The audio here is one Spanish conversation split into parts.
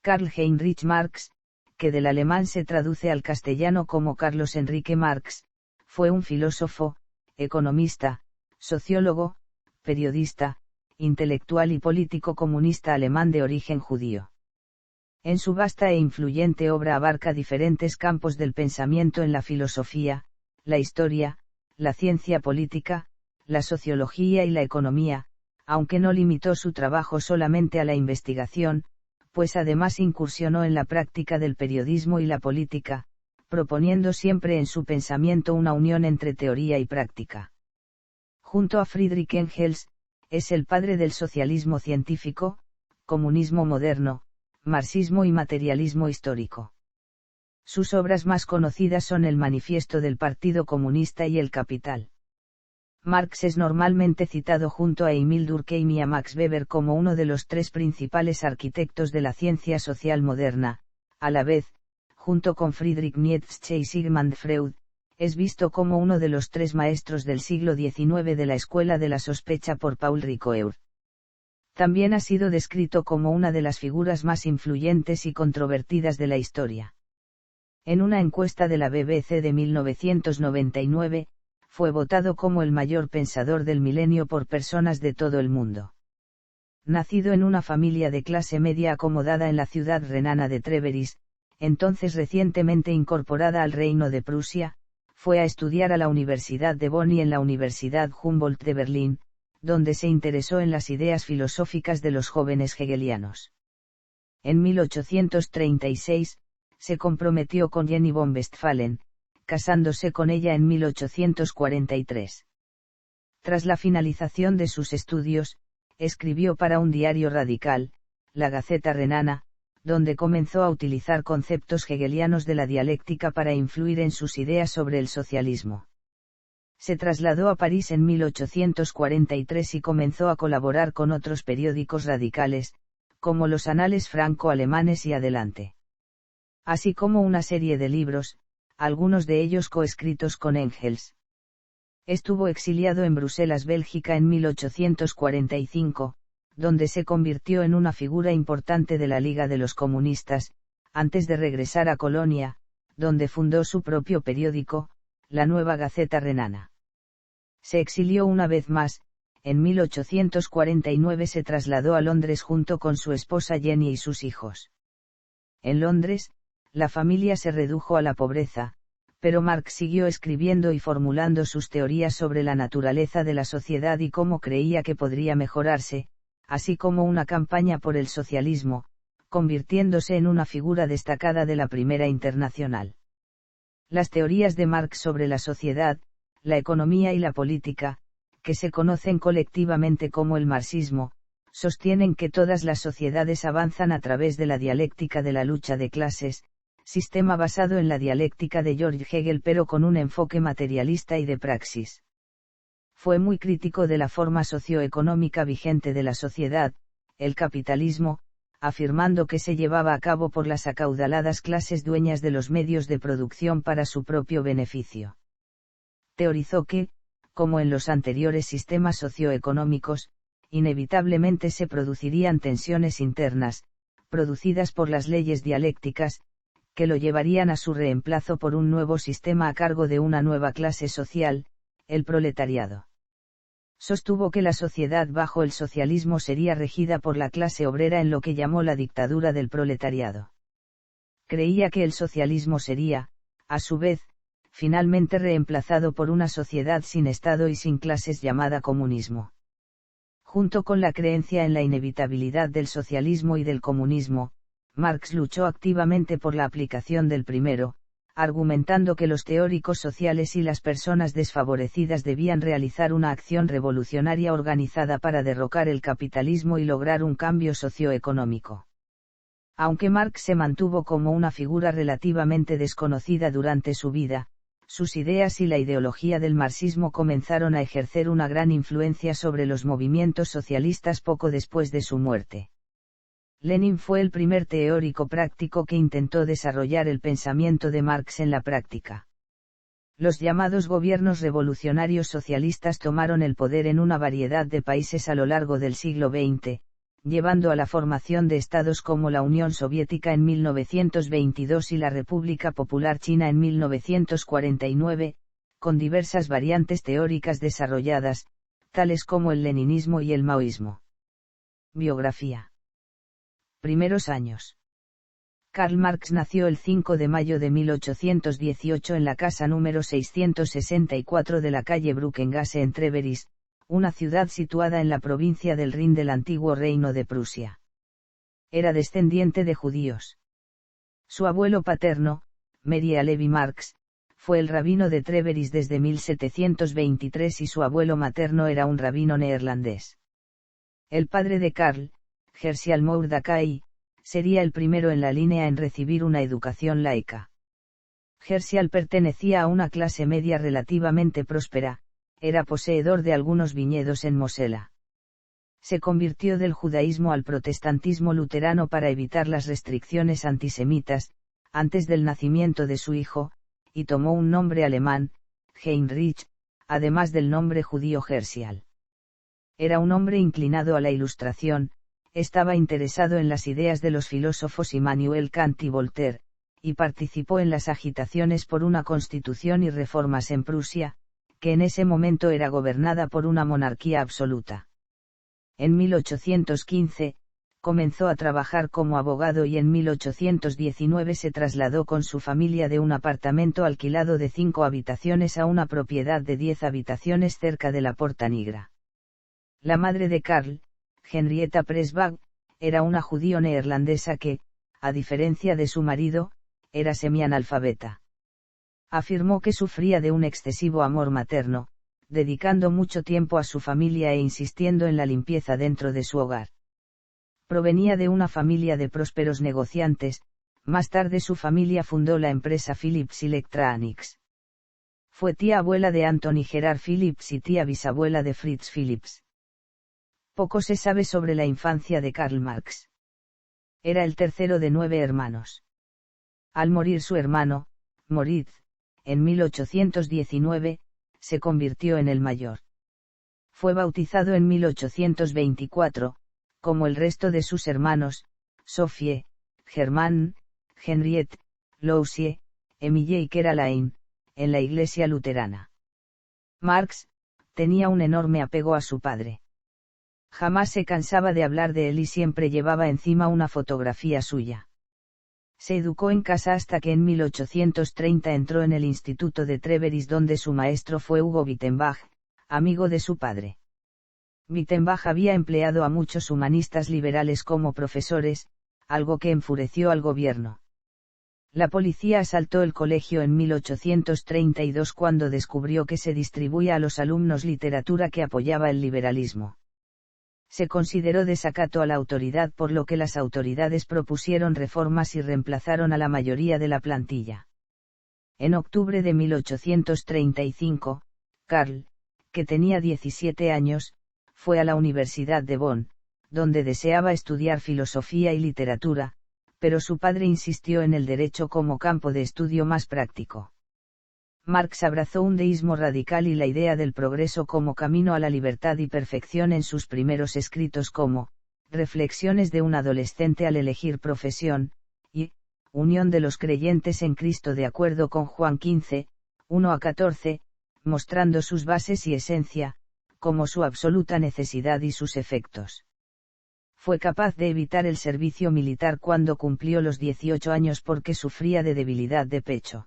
Karl Heinrich Marx, que del alemán se traduce al castellano como Carlos Enrique Marx, fue un filósofo, economista, sociólogo, periodista, intelectual y político comunista alemán de origen judío. En su vasta e influyente obra abarca diferentes campos del pensamiento en la filosofía, la historia, la ciencia política, la sociología y la economía, aunque no limitó su trabajo solamente a la investigación, pues además incursionó en la práctica del periodismo y la política, proponiendo siempre en su pensamiento una unión entre teoría y práctica. Junto a Friedrich Engels, es el padre del socialismo científico, comunismo moderno, marxismo y materialismo histórico. Sus obras más conocidas son el Manifiesto del Partido Comunista y El Capital. Marx es normalmente citado junto a Emil Durkheim y a Max Weber como uno de los tres principales arquitectos de la ciencia social moderna. A la vez, junto con Friedrich Nietzsche y Sigmund Freud, es visto como uno de los tres maestros del siglo XIX de la escuela de la sospecha por Paul Ricoeur. También ha sido descrito como una de las figuras más influyentes y controvertidas de la historia. En una encuesta de la BBC de 1999, fue votado como el mayor pensador del milenio por personas de todo el mundo. Nacido en una familia de clase media acomodada en la ciudad renana de Treveris, entonces recientemente incorporada al Reino de Prusia, fue a estudiar a la Universidad de Bonn y en la Universidad Humboldt de Berlín, donde se interesó en las ideas filosóficas de los jóvenes hegelianos. En 1836, se comprometió con Jenny von Westphalen, casándose con ella en 1843. Tras la finalización de sus estudios, escribió para un diario radical, la Gaceta Renana, donde comenzó a utilizar conceptos hegelianos de la dialéctica para influir en sus ideas sobre el socialismo. Se trasladó a París en 1843 y comenzó a colaborar con otros periódicos radicales, como los Anales franco-alemanes y Adelante. Así como una serie de libros, algunos de ellos coescritos con Engels. Estuvo exiliado en Bruselas, Bélgica en 1845, donde se convirtió en una figura importante de la Liga de los Comunistas, antes de regresar a Colonia, donde fundó su propio periódico, la Nueva Gaceta Renana. Se exilió una vez más, en 1849 se trasladó a Londres junto con su esposa Jenny y sus hijos. En Londres, la familia se redujo a la pobreza, pero Marx siguió escribiendo y formulando sus teorías sobre la naturaleza de la sociedad y cómo creía que podría mejorarse, así como una campaña por el socialismo, convirtiéndose en una figura destacada de la Primera Internacional. Las teorías de Marx sobre la sociedad, la economía y la política, que se conocen colectivamente como el marxismo, sostienen que todas las sociedades avanzan a través de la dialéctica de la lucha de clases, sistema basado en la dialéctica de George Hegel pero con un enfoque materialista y de praxis. Fue muy crítico de la forma socioeconómica vigente de la sociedad, el capitalismo, afirmando que se llevaba a cabo por las acaudaladas clases dueñas de los medios de producción para su propio beneficio. Teorizó que, como en los anteriores sistemas socioeconómicos, inevitablemente se producirían tensiones internas, producidas por las leyes dialécticas, que lo llevarían a su reemplazo por un nuevo sistema a cargo de una nueva clase social, el proletariado. Sostuvo que la sociedad bajo el socialismo sería regida por la clase obrera en lo que llamó la dictadura del proletariado. Creía que el socialismo sería, a su vez, finalmente reemplazado por una sociedad sin Estado y sin clases llamada comunismo. Junto con la creencia en la inevitabilidad del socialismo y del comunismo, Marx luchó activamente por la aplicación del primero, argumentando que los teóricos sociales y las personas desfavorecidas debían realizar una acción revolucionaria organizada para derrocar el capitalismo y lograr un cambio socioeconómico. Aunque Marx se mantuvo como una figura relativamente desconocida durante su vida, sus ideas y la ideología del marxismo comenzaron a ejercer una gran influencia sobre los movimientos socialistas poco después de su muerte. Lenin fue el primer teórico práctico que intentó desarrollar el pensamiento de Marx en la práctica. Los llamados gobiernos revolucionarios socialistas tomaron el poder en una variedad de países a lo largo del siglo XX, llevando a la formación de estados como la Unión Soviética en 1922 y la República Popular China en 1949, con diversas variantes teóricas desarrolladas, tales como el leninismo y el maoísmo. Biografía. Primeros años. Karl Marx nació el 5 de mayo de 1818 en la casa número 664 de la calle Brückengasse en Treveris, una ciudad situada en la provincia del Rin del antiguo Reino de Prusia. Era descendiente de judíos. Su abuelo paterno, Mary Levi Marx, fue el rabino de Treveris desde 1723 y su abuelo materno era un rabino neerlandés. El padre de Karl, Hersial Mordecai, sería el primero en la línea en recibir una educación laica. Hersial pertenecía a una clase media relativamente próspera, era poseedor de algunos viñedos en Mosela. Se convirtió del judaísmo al protestantismo luterano para evitar las restricciones antisemitas, antes del nacimiento de su hijo, y tomó un nombre alemán, Heinrich, además del nombre judío Hersial. Era un hombre inclinado a la ilustración, estaba interesado en las ideas de los filósofos Immanuel Kant y Voltaire, y participó en las agitaciones por una constitución y reformas en Prusia, que en ese momento era gobernada por una monarquía absoluta. En 1815, comenzó a trabajar como abogado y en 1819 se trasladó con su familia de un apartamento alquilado de 5 habitaciones a una propiedad de 10 habitaciones cerca de la Porta Nigra. La madre de Karl, Henrietta Presbach, era una judío neerlandesa que, a diferencia de su marido, era semianalfabeta. Afirmó que sufría de un excesivo amor materno, dedicando mucho tiempo a su familia e insistiendo en la limpieza dentro de su hogar. Provenía de una familia de prósperos negociantes, más tarde su familia fundó la empresa Philips Electronics. Fue tía abuela de Anthony Gerard Philips y tía bisabuela de Fritz Philips. Poco se sabe sobre la infancia de Karl Marx. Era el tercero de 9 hermanos. Al morir su hermano, Moritz, en 1819, se convirtió en el mayor. Fue bautizado en 1824, como el resto de sus hermanos, Sophie, Germain, Henriette, Louise, Emilie y Caroline, en la iglesia luterana. Marx tenía un enorme apego a su padre. Jamás se cansaba de hablar de él y siempre llevaba encima una fotografía suya. Se educó en casa hasta que en 1830 entró en el Instituto de Treveris donde su maestro fue Hugo Wittenbach, amigo de su padre. Wittenbach había empleado a muchos humanistas liberales como profesores, algo que enfureció al gobierno. La policía asaltó el colegio en 1832 cuando descubrió que se distribuía a los alumnos literatura que apoyaba el liberalismo. Se consideró desacato a la autoridad por lo que las autoridades propusieron reformas y reemplazaron a la mayoría de la plantilla. En octubre de 1835, Karl, que tenía 17 años, fue a la Universidad de Bonn, donde deseaba estudiar filosofía y literatura, pero su padre insistió en el derecho como campo de estudio más práctico. Marx abrazó un deísmo radical y la idea del progreso como camino a la libertad y perfección en sus primeros escritos como, Reflexiones de un adolescente al elegir profesión, y, Unión de los creyentes en Cristo de acuerdo con Juan 15, 1-14, mostrando sus bases y esencia, como su absoluta necesidad y sus efectos. Fue capaz de evitar el servicio militar cuando cumplió los 18 años porque sufría de debilidad de pecho.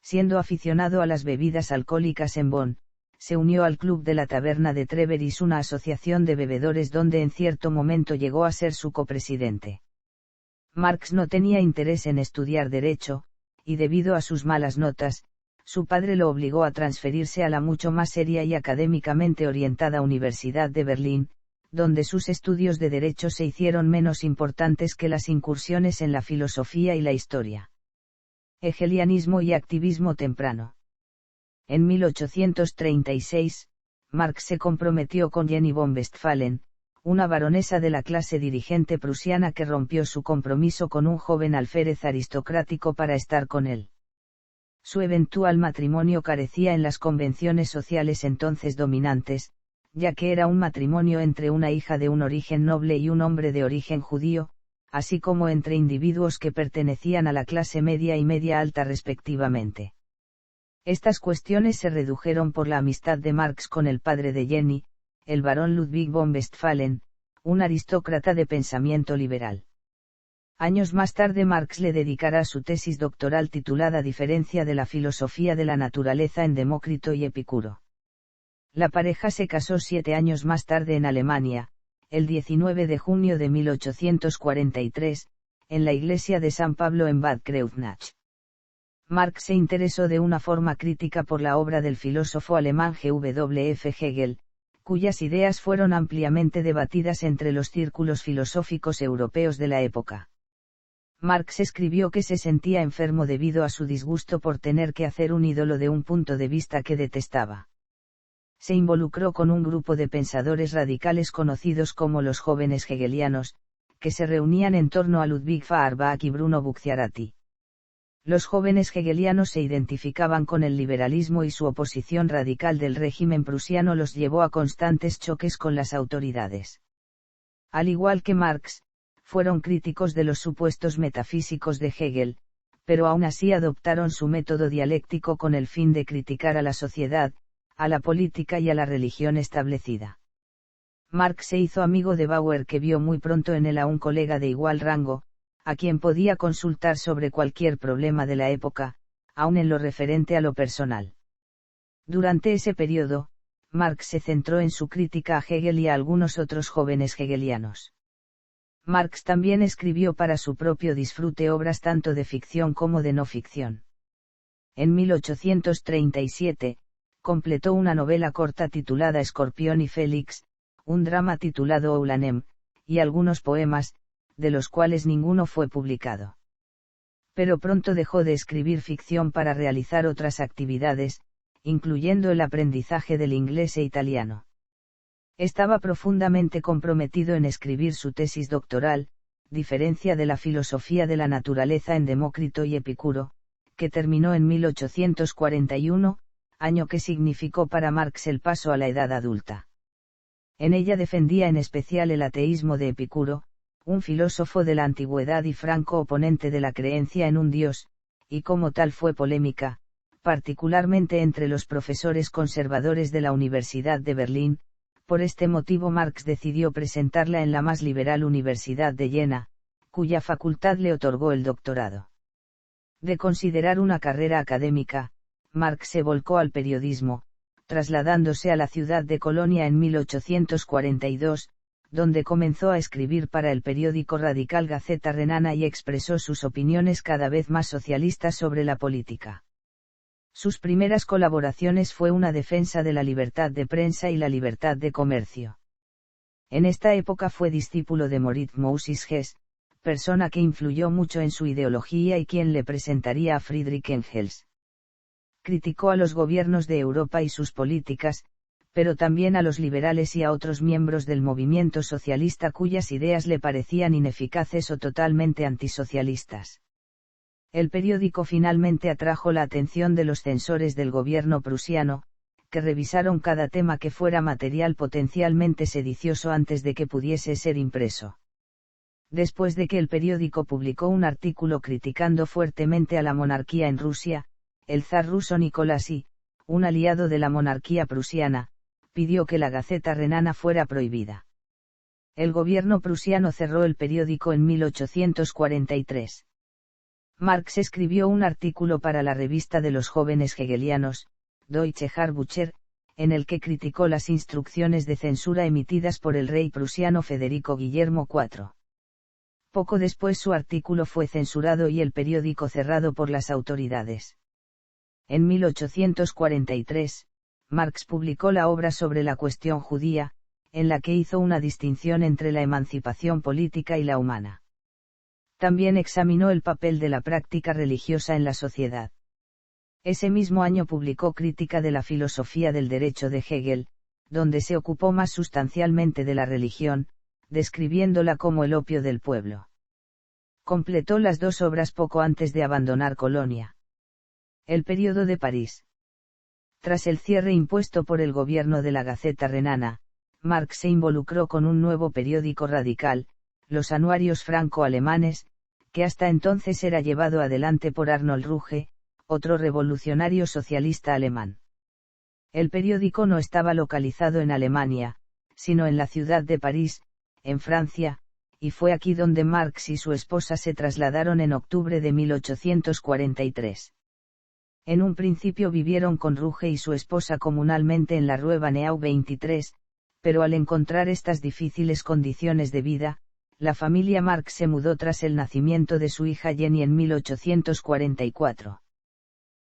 Siendo aficionado a las bebidas alcohólicas en Bonn, se unió al Club de la Taberna de Treveris, una asociación de bebedores donde en cierto momento llegó a ser su copresidente. Marx no tenía interés en estudiar derecho, y debido a sus malas notas, su padre lo obligó a transferirse a la mucho más seria y académicamente orientada Universidad de Berlín, donde sus estudios de derecho se hicieron menos importantes que las incursiones en la filosofía y la historia. Hegelianismo y activismo temprano. En 1836, Marx se comprometió con Jenny von Westphalen, una baronesa de la clase dirigente prusiana que rompió su compromiso con un joven alférez aristocrático para estar con él. Su eventual matrimonio carecía en las convenciones sociales entonces dominantes, ya que era un matrimonio entre una hija de un origen noble y un hombre de origen judío, así como entre individuos que pertenecían a la clase media y media alta respectivamente. Estas cuestiones se redujeron por la amistad de Marx con el padre de Jenny, el barón Ludwig von Westphalen, un aristócrata de pensamiento liberal. Años más tarde Marx le dedicará su tesis doctoral titulada Diferencia de la filosofía de la naturaleza en Demócrito y Epicuro. La pareja se casó 7 años más tarde en Alemania, el 19 de junio de 1843, en la iglesia de San Pablo en Bad Kreuznach. Marx se interesó de una forma crítica por la obra del filósofo alemán G.W.F. Hegel, cuyas ideas fueron ampliamente debatidas entre los círculos filosóficos europeos de la época. Marx escribió que se sentía enfermo debido a su disgusto por tener que hacer un ídolo de un punto de vista que detestaba. Se involucró con un grupo de pensadores radicales conocidos como los jóvenes hegelianos, que se reunían en torno a Ludwig Feuerbach y Bruno Bucciarati. Los jóvenes hegelianos se identificaban con el liberalismo y su oposición radical del régimen prusiano los llevó a constantes choques con las autoridades. Al igual que Marx, fueron críticos de los supuestos metafísicos de Hegel, pero aún así adoptaron su método dialéctico con el fin de criticar a la sociedad, a la política y a la religión establecida. Marx se hizo amigo de Bauer, que vio muy pronto en él a un colega de igual rango, a quien podía consultar sobre cualquier problema de la época, aun en lo referente a lo personal. Durante ese periodo, Marx se centró en su crítica a Hegel y a algunos otros jóvenes hegelianos. Marx también escribió para su propio disfrute obras tanto de ficción como de no ficción. En 1837, completó una novela corta titulada Escorpión y Félix, un drama titulado Oulanem, y algunos poemas, de los cuales ninguno fue publicado. Pero pronto dejó de escribir ficción para realizar otras actividades, incluyendo el aprendizaje del inglés e italiano. Estaba profundamente comprometido en escribir su tesis doctoral, Diferencia de la filosofía de la naturaleza en Demócrito y Epicuro, que terminó en 1841, año que significó para Marx el paso a la edad adulta. En ella defendía en especial el ateísmo de Epicuro, un filósofo de la antigüedad y franco oponente de la creencia en un dios, y como tal fue polémica, particularmente entre los profesores conservadores de la Universidad de Berlín. Por este motivo Marx decidió presentarla en la más liberal Universidad de Jena, cuya facultad le otorgó el doctorado. De considerar una carrera académica, Marx se volcó al periodismo, trasladándose a la ciudad de Colonia en 1842, donde comenzó a escribir para el periódico radical Gaceta Renana y expresó sus opiniones cada vez más socialistas sobre la política. Sus primeras colaboraciones fue una defensa de la libertad de prensa y la libertad de comercio. En esta época fue discípulo de Moritz Moses Hess, persona que influyó mucho en su ideología y quien le presentaría a Friedrich Engels. Criticó a los gobiernos de Europa y sus políticas, pero también a los liberales y a otros miembros del movimiento socialista cuyas ideas le parecían ineficaces o totalmente antisocialistas. El periódico finalmente atrajo la atención de los censores del gobierno prusiano, que revisaron cada tema que fuera material potencialmente sedicioso antes de que pudiese ser impreso. Después de que el periódico publicó un artículo criticando fuertemente a la monarquía en Rusia, el zar ruso Nicolás I, un aliado de la monarquía prusiana, pidió que la Gaceta Renana fuera prohibida. El gobierno prusiano cerró el periódico en 1843. Marx escribió un artículo para la revista de los jóvenes hegelianos, Deutsche Harbucher, en el que criticó las instrucciones de censura emitidas por el rey prusiano Federico Guillermo IV. Poco después su artículo fue censurado y el periódico cerrado por las autoridades. En 1843, Marx publicó la obra sobre la cuestión judía, en la que hizo una distinción entre la emancipación política y la humana. También examinó el papel de la práctica religiosa en la sociedad. Ese mismo año publicó Crítica de la filosofía del derecho de Hegel, donde se ocupó más sustancialmente de la religión, describiéndola como el opio del pueblo. Completó las dos obras poco antes de abandonar Colonia. El período de París. Tras el cierre impuesto por el gobierno de la Gaceta Renana, Marx se involucró con un nuevo periódico radical, los Anuarios Franco-Alemanes, que hasta entonces era llevado adelante por Arnold Ruge, otro revolucionario socialista alemán. El periódico no estaba localizado en Alemania, sino en la ciudad de París, en Francia, y fue aquí donde Marx y su esposa se trasladaron en octubre de 1843. En un principio vivieron con Ruge y su esposa comunalmente en la Rue Vaneau 23, pero al encontrar estas difíciles condiciones de vida, la familia Marx se mudó tras el nacimiento de su hija Jenny en 1844.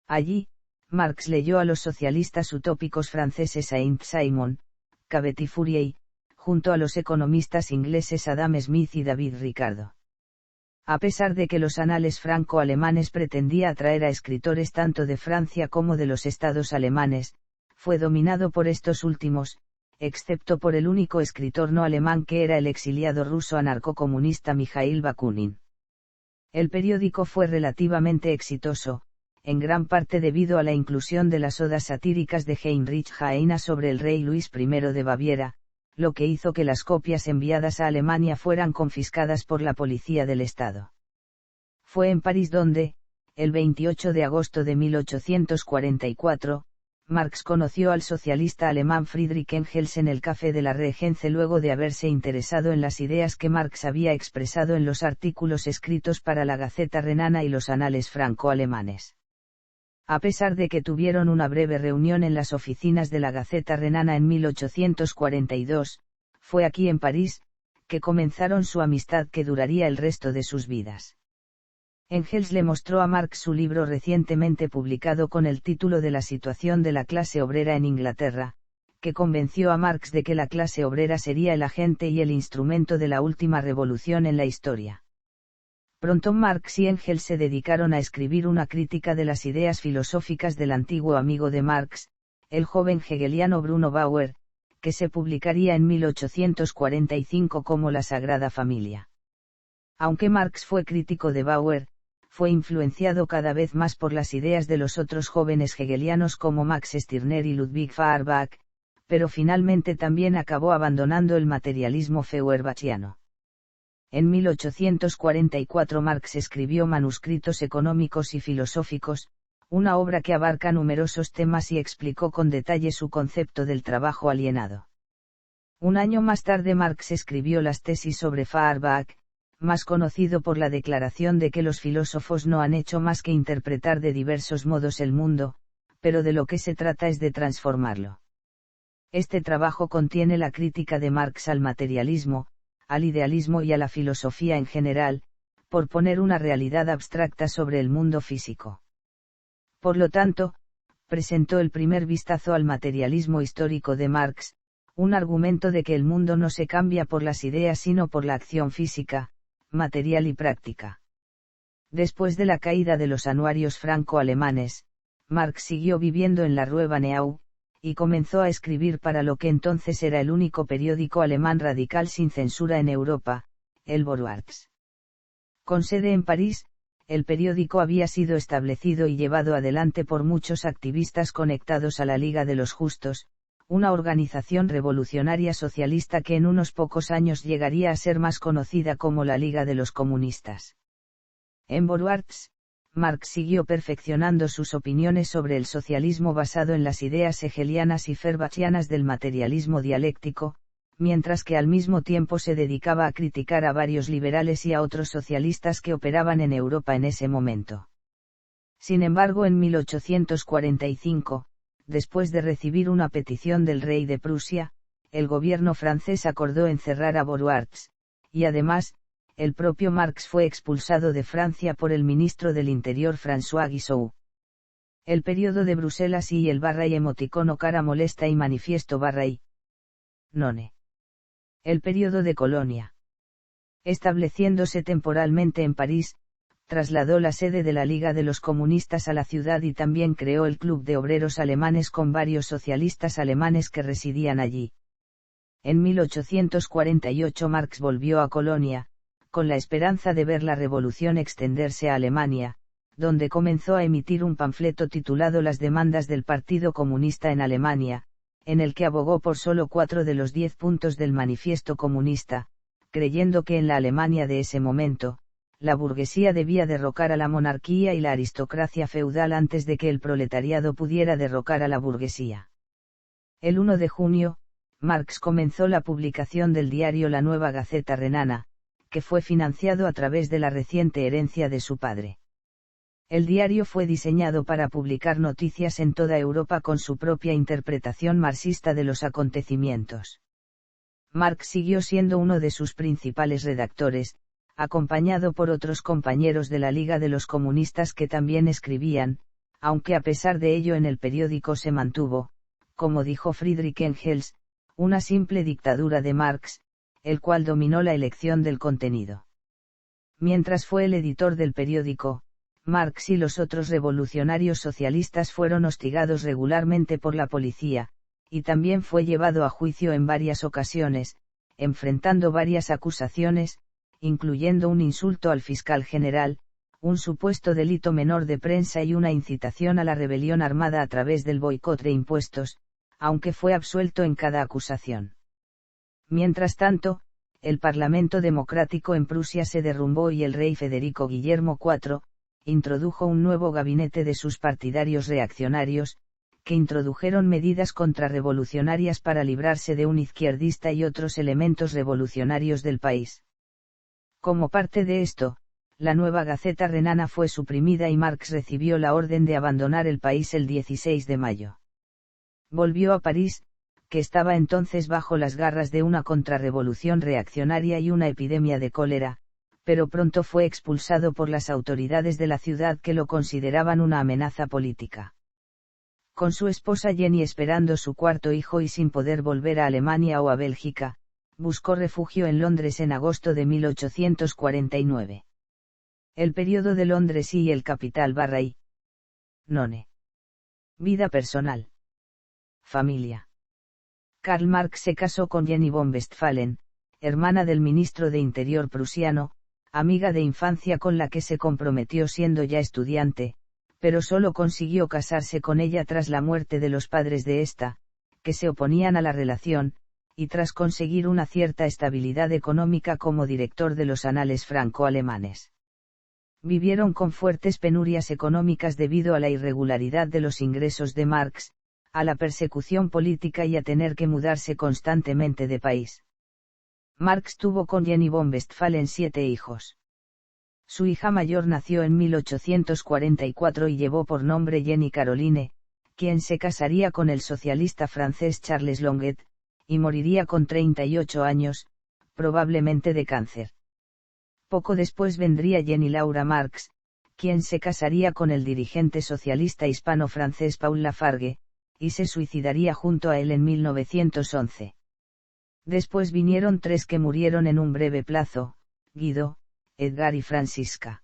Allí, Marx leyó a los socialistas utópicos franceses Saint-Simon, Cabet y Fourier, junto a los economistas ingleses Adam Smith y David Ricardo. A pesar de que los anales franco-alemanes pretendía atraer a escritores tanto de Francia como de los estados alemanes, fue dominado por estos últimos, excepto por el único escritor no alemán que era el exiliado ruso anarcocomunista Mikhail Bakunin. El periódico fue relativamente exitoso, en gran parte debido a la inclusión de las odas satíricas de Heinrich Heine sobre el rey Luis I de Baviera, lo que hizo que las copias enviadas a Alemania fueran confiscadas por la policía del Estado. Fue en París donde, el 28 de agosto de 1844, Marx conoció al socialista alemán Friedrich Engels en el Café de la Regence luego de haberse interesado en las ideas que Marx había expresado en los artículos escritos para la Gaceta Renana y los Anales franco-alemanes. A pesar de que tuvieron una breve reunión en las oficinas de la Gaceta Renana en 1842, fue aquí en París, que comenzaron su amistad que duraría el resto de sus vidas. Engels le mostró a Marx su libro recientemente publicado con el título de La situación de la clase obrera en Inglaterra, que convenció a Marx de que la clase obrera sería el agente y el instrumento de la última revolución en la historia. Pronto Marx y Engels se dedicaron a escribir una crítica de las ideas filosóficas del antiguo amigo de Marx, el joven hegeliano Bruno Bauer, que se publicaría en 1845 como La Sagrada Familia. Aunque Marx fue crítico de Bauer, fue influenciado cada vez más por las ideas de los otros jóvenes hegelianos como Max Stirner y Ludwig Feuerbach, pero finalmente también acabó abandonando el materialismo feuerbachiano. En 1844 Marx escribió Manuscritos económicos y filosóficos, una obra que abarca numerosos temas y explicó con detalle su concepto del trabajo alienado. Un año más tarde Marx escribió las tesis sobre Feuerbach, más conocido por la declaración de que los filósofos no han hecho más que interpretar de diversos modos el mundo, pero de lo que se trata es de transformarlo. Este trabajo contiene la crítica de Marx al materialismo, al idealismo y a la filosofía en general, por poner una realidad abstracta sobre el mundo físico. Por lo tanto, presentó el primer vistazo al materialismo histórico de Marx, un argumento de que el mundo no se cambia por las ideas sino por la acción física, material y práctica. Después de la caída de los anuarios franco-alemanes, Marx siguió viviendo en la Rue Vaneau, y comenzó a escribir para lo que entonces era el único periódico alemán radical sin censura en Europa, el Vorwärts. Con sede en París, el periódico había sido establecido y llevado adelante por muchos activistas conectados a la Liga de los Justos, una organización revolucionaria socialista que en unos pocos años llegaría a ser más conocida como la Liga de los Comunistas. En Vorwärts, Marx siguió perfeccionando sus opiniones sobre el socialismo basado en las ideas hegelianas y feuerbachianas del materialismo dialéctico, mientras que al mismo tiempo se dedicaba a criticar a varios liberales y a otros socialistas que operaban en Europa en ese momento. Sin embargo, en 1845, después de recibir una petición del rey de Prusia, el gobierno francés acordó encerrar a Vorwärts, y además, el propio Marx fue expulsado de Francia por el ministro del Interior François Guizot. El período de Bruselas y el _ emoticono cara molesta y manifiesto _ none. El período de Colonia. Estableciéndose temporalmente en París, trasladó la sede de la Liga de los Comunistas a la ciudad y también creó el Club de Obreros Alemanes con varios socialistas alemanes que residían allí. En 1848 Marx volvió a Colonia, con la esperanza de ver la revolución extenderse a Alemania, donde comenzó a emitir un panfleto titulado Las demandas del Partido Comunista en Alemania, en el que abogó por solo 4 de los 10 puntos del Manifiesto Comunista, creyendo que en la Alemania de ese momento, la burguesía debía derrocar a la monarquía y la aristocracia feudal antes de que el proletariado pudiera derrocar a la burguesía. El 1 de junio, Marx comenzó la publicación del diario La Nueva Gaceta Renana, que fue financiado a través de la reciente herencia de su padre. El diario fue diseñado para publicar noticias en toda Europa con su propia interpretación marxista de los acontecimientos. Marx siguió siendo uno de sus principales redactores, acompañado por otros compañeros de la Liga de los Comunistas que también escribían, aunque a pesar de ello en el periódico se mantuvo, como dijo Friedrich Engels, una simple dictadura de Marx, el cual dominó la elección del contenido. Mientras fue el editor del periódico, Marx y los otros revolucionarios socialistas fueron hostigados regularmente por la policía, y también fue llevado a juicio en varias ocasiones, enfrentando varias acusaciones, incluyendo un insulto al fiscal general, un supuesto delito menor de prensa y una incitación a la rebelión armada a través del boicot de impuestos, aunque fue absuelto en cada acusación. Mientras tanto, el Parlamento Democrático en Prusia se derrumbó y el rey Federico Guillermo IV introdujo un nuevo gabinete de sus partidarios reaccionarios, que introdujeron medidas contrarrevolucionarias para librarse de un izquierdista y otros elementos revolucionarios del país. Como parte de esto, la Nueva Gaceta Renana fue suprimida y Marx recibió la orden de abandonar el país el 16 de mayo. Volvió a París, que estaba entonces bajo las garras de una contrarrevolución reaccionaria y una epidemia de cólera, pero pronto fue expulsado por las autoridades de la ciudad que lo consideraban una amenaza política. Con su esposa Jenny esperando su cuarto hijo y sin poder volver a Alemania o a Bélgica, buscó refugio en Londres en agosto de 1849. El periodo de Londres y el capital /I. None. Vida personal. Familia. Karl Marx se casó con Jenny von Westphalen, hermana del ministro de Interior prusiano, amiga de infancia con la que se comprometió siendo ya estudiante, pero solo consiguió casarse con ella tras la muerte de los padres de esta, que se oponían a la relación, y tras conseguir una cierta estabilidad económica como director de los anales franco-alemanes. Vivieron con fuertes penurias económicas debido a la irregularidad de los ingresos de Marx, a la persecución política y a tener que mudarse constantemente de país. Marx tuvo con Jenny von Westphalen 7 hijos. Su hija mayor nació en 1844 y llevó por nombre Jenny Caroline, quien se casaría con el socialista francés Charles Longuet, y moriría con 38 años, probablemente de cáncer. Poco después vendría Jenny Laura Marx, quien se casaría con el dirigente socialista hispano-francés Paul Lafargue, y se suicidaría junto a él en 1911. Después vinieron 3 que murieron en un breve plazo, Guido, Edgar y Francisca.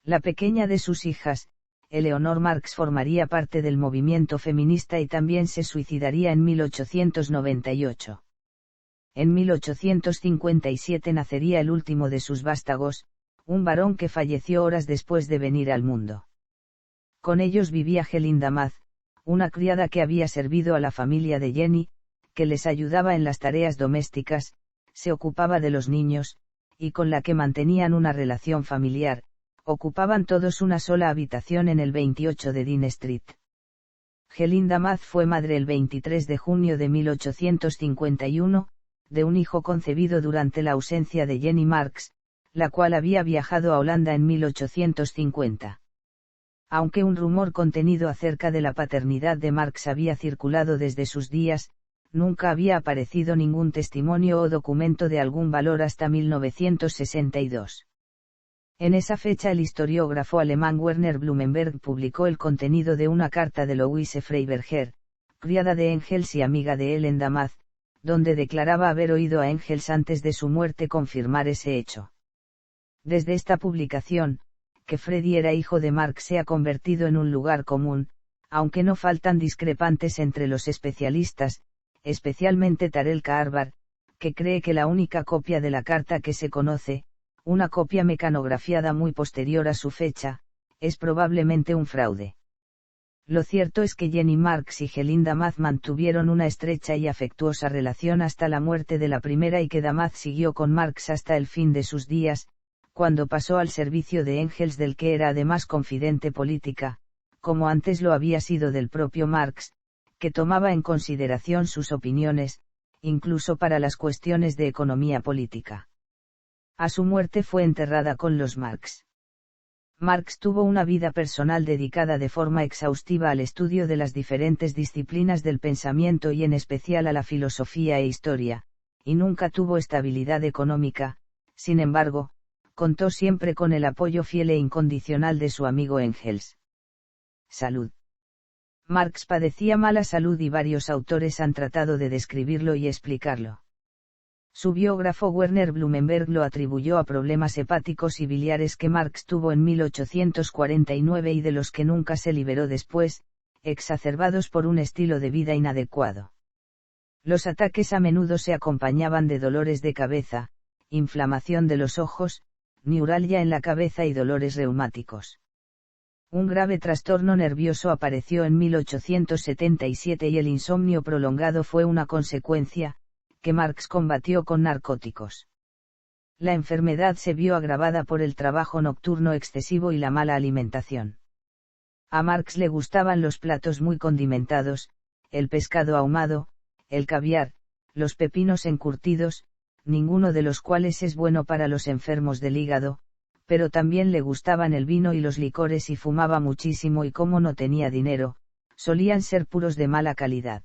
La pequeña de sus hijas, Eleonor Marx, formaría parte del movimiento feminista y también se suicidaría en 1898. En 1857 nacería el último de sus vástagos, un varón que falleció horas después de venir al mundo. Con ellos vivía Gelinda Maz, una criada que había servido a la familia de Jenny, que les ayudaba en las tareas domésticas, se ocupaba de los niños, y con la que mantenían una relación familiar, ocupaban todos una sola habitación en el 28 de Dean Street. Gelinda Maz fue madre el 23 de junio de 1851, de un hijo concebido durante la ausencia de Jenny Marx, la cual había viajado a Holanda en 1850. Aunque un rumor contenido acerca de la paternidad de Marx había circulado desde sus días, nunca había aparecido ningún testimonio o documento de algún valor hasta 1962. En esa fecha el historiógrafo alemán Werner Blumenberg publicó el contenido de una carta de Louise Freiberger, criada de Engels y amiga de Ellen Damaz, donde declaraba haber oído a Engels antes de su muerte confirmar ese hecho. Desde esta publicación, que Freddy era hijo de Marx se ha convertido en un lugar común, aunque no faltan discrepantes entre los especialistas, especialmente Tarell Kaarbar, que cree que la única copia de la carta que se conoce, una copia mecanografiada muy posterior a su fecha, es probablemente un fraude. Lo cierto es que Jenny Marx y Gelinda Math mantuvieron una estrecha y afectuosa relación hasta la muerte de la primera y que Damath siguió con Marx hasta el fin de sus días, cuando pasó al servicio de Engels, del que era además confidente política, como antes lo había sido del propio Marx, que tomaba en consideración sus opiniones, incluso para las cuestiones de economía política. A su muerte fue enterrada con los Marx. Marx tuvo una vida personal dedicada de forma exhaustiva al estudio de las diferentes disciplinas del pensamiento y en especial a la filosofía e historia, y nunca tuvo estabilidad económica. Sin embargo, contó siempre con el apoyo fiel e incondicional de su amigo Engels. Salud. Marx padecía mala salud y varios autores han tratado de describirlo y explicarlo. Su biógrafo Werner Blumenberg lo atribuyó a problemas hepáticos y biliares que Marx tuvo en 1849 y de los que nunca se liberó después, exacerbados por un estilo de vida inadecuado. Los ataques a menudo se acompañaban de dolores de cabeza, inflamación de los ojos, neuralgia en la cabeza y dolores reumáticos. Un grave trastorno nervioso apareció en 1877 y el insomnio prolongado fue una consecuencia, que Marx combatió con narcóticos. La enfermedad se vio agravada por el trabajo nocturno excesivo y la mala alimentación. A Marx le gustaban los platos muy condimentados, el pescado ahumado, el caviar, los pepinos encurtidos, ninguno de los cuales es bueno para los enfermos del hígado, pero también le gustaban el vino y los licores y fumaba muchísimo y como no tenía dinero, solían ser puros de mala calidad.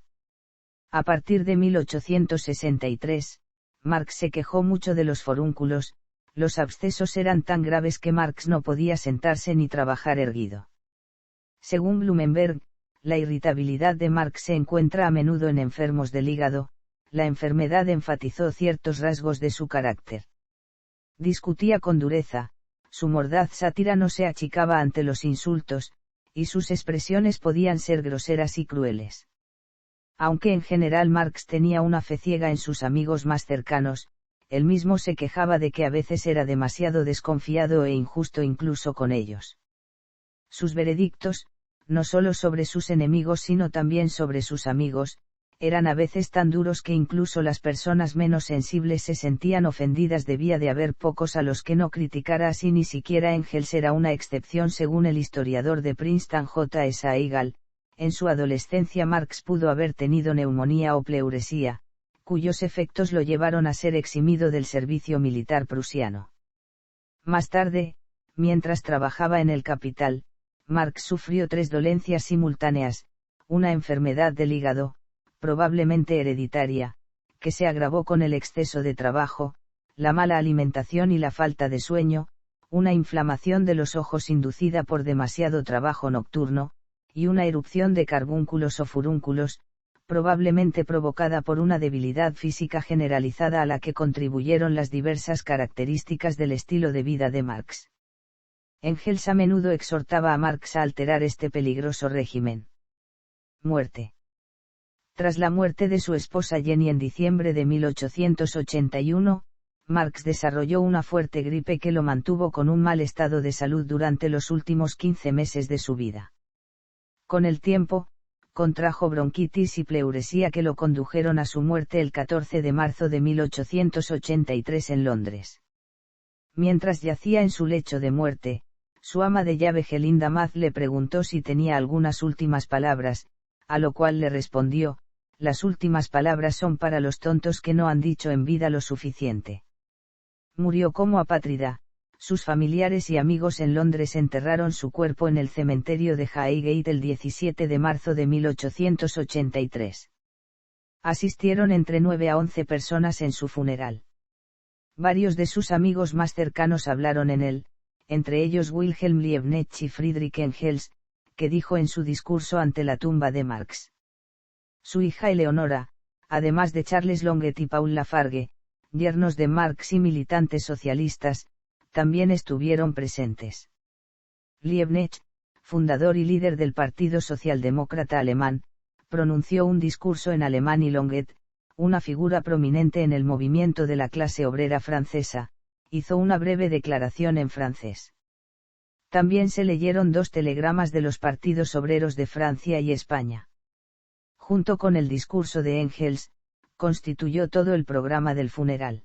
A partir de 1863, Marx se quejó mucho de los forúnculos, los abscesos eran tan graves que Marx no podía sentarse ni trabajar erguido. Según Blumenberg, la irritabilidad de Marx se encuentra a menudo en enfermos del hígado, la enfermedad enfatizó ciertos rasgos de su carácter. Discutía con dureza, su mordaz sátira no se achicaba ante los insultos, y sus expresiones podían ser groseras y crueles. Aunque en general Marx tenía una fe ciega en sus amigos más cercanos, él mismo se quejaba de que a veces era demasiado desconfiado e injusto incluso con ellos. Sus veredictos, no solo sobre sus enemigos sino también sobre sus amigos, eran a veces tan duros que incluso las personas menos sensibles se sentían ofendidas. Debía de haber pocos a los que no criticara así, ni siquiera Engels era una excepción según el historiador de Princeton J. S. Eichel. En su adolescencia Marx pudo haber tenido neumonía o pleuresía, cuyos efectos lo llevaron a ser eximido del servicio militar prusiano. Más tarde, mientras trabajaba en el Capital, Marx sufrió 3 dolencias simultáneas, una enfermedad del hígado, probablemente hereditaria, que se agravó con el exceso de trabajo, la mala alimentación y la falta de sueño, una inflamación de los ojos inducida por demasiado trabajo nocturno, y una erupción de carbúnculos o furúnculos, probablemente provocada por una debilidad física generalizada a la que contribuyeron las diversas características del estilo de vida de Marx. Engels a menudo exhortaba a Marx a alterar este peligroso régimen. Muerte. Tras la muerte de su esposa Jenny en diciembre de 1881, Marx desarrolló una fuerte gripe que lo mantuvo con un mal estado de salud durante los últimos 15 meses de su vida. Con el tiempo, contrajo bronquitis y pleuresía que lo condujeron a su muerte el 14 de marzo de 1883 en Londres. Mientras yacía en su lecho de muerte, su ama de llave Gelinda Math le preguntó si tenía algunas últimas palabras, a lo cual le respondió: las últimas palabras son para los tontos que no han dicho en vida lo suficiente. Murió como apátrida. Sus familiares y amigos en Londres enterraron su cuerpo en el cementerio de Highgate el 17 de marzo de 1883. Asistieron entre 9 a 11 personas en su funeral. Varios de sus amigos más cercanos hablaron en él, entre ellos Wilhelm Liebknecht y Friedrich Engels, que dijo en su discurso ante la tumba de Marx. Su hija Eleonora, además de Charles Longet y Paul Lafargue, yernos de Marx y militantes socialistas, también estuvieron presentes. Liebknecht, fundador y líder del Partido Socialdemócrata Alemán, pronunció un discurso en alemán y Longet, una figura prominente en el movimiento de la clase obrera francesa, hizo una breve declaración en francés. También se leyeron 2 telegramas de los partidos obreros de Francia y España. Junto con el discurso de Engels, constituyó todo el programa del funeral.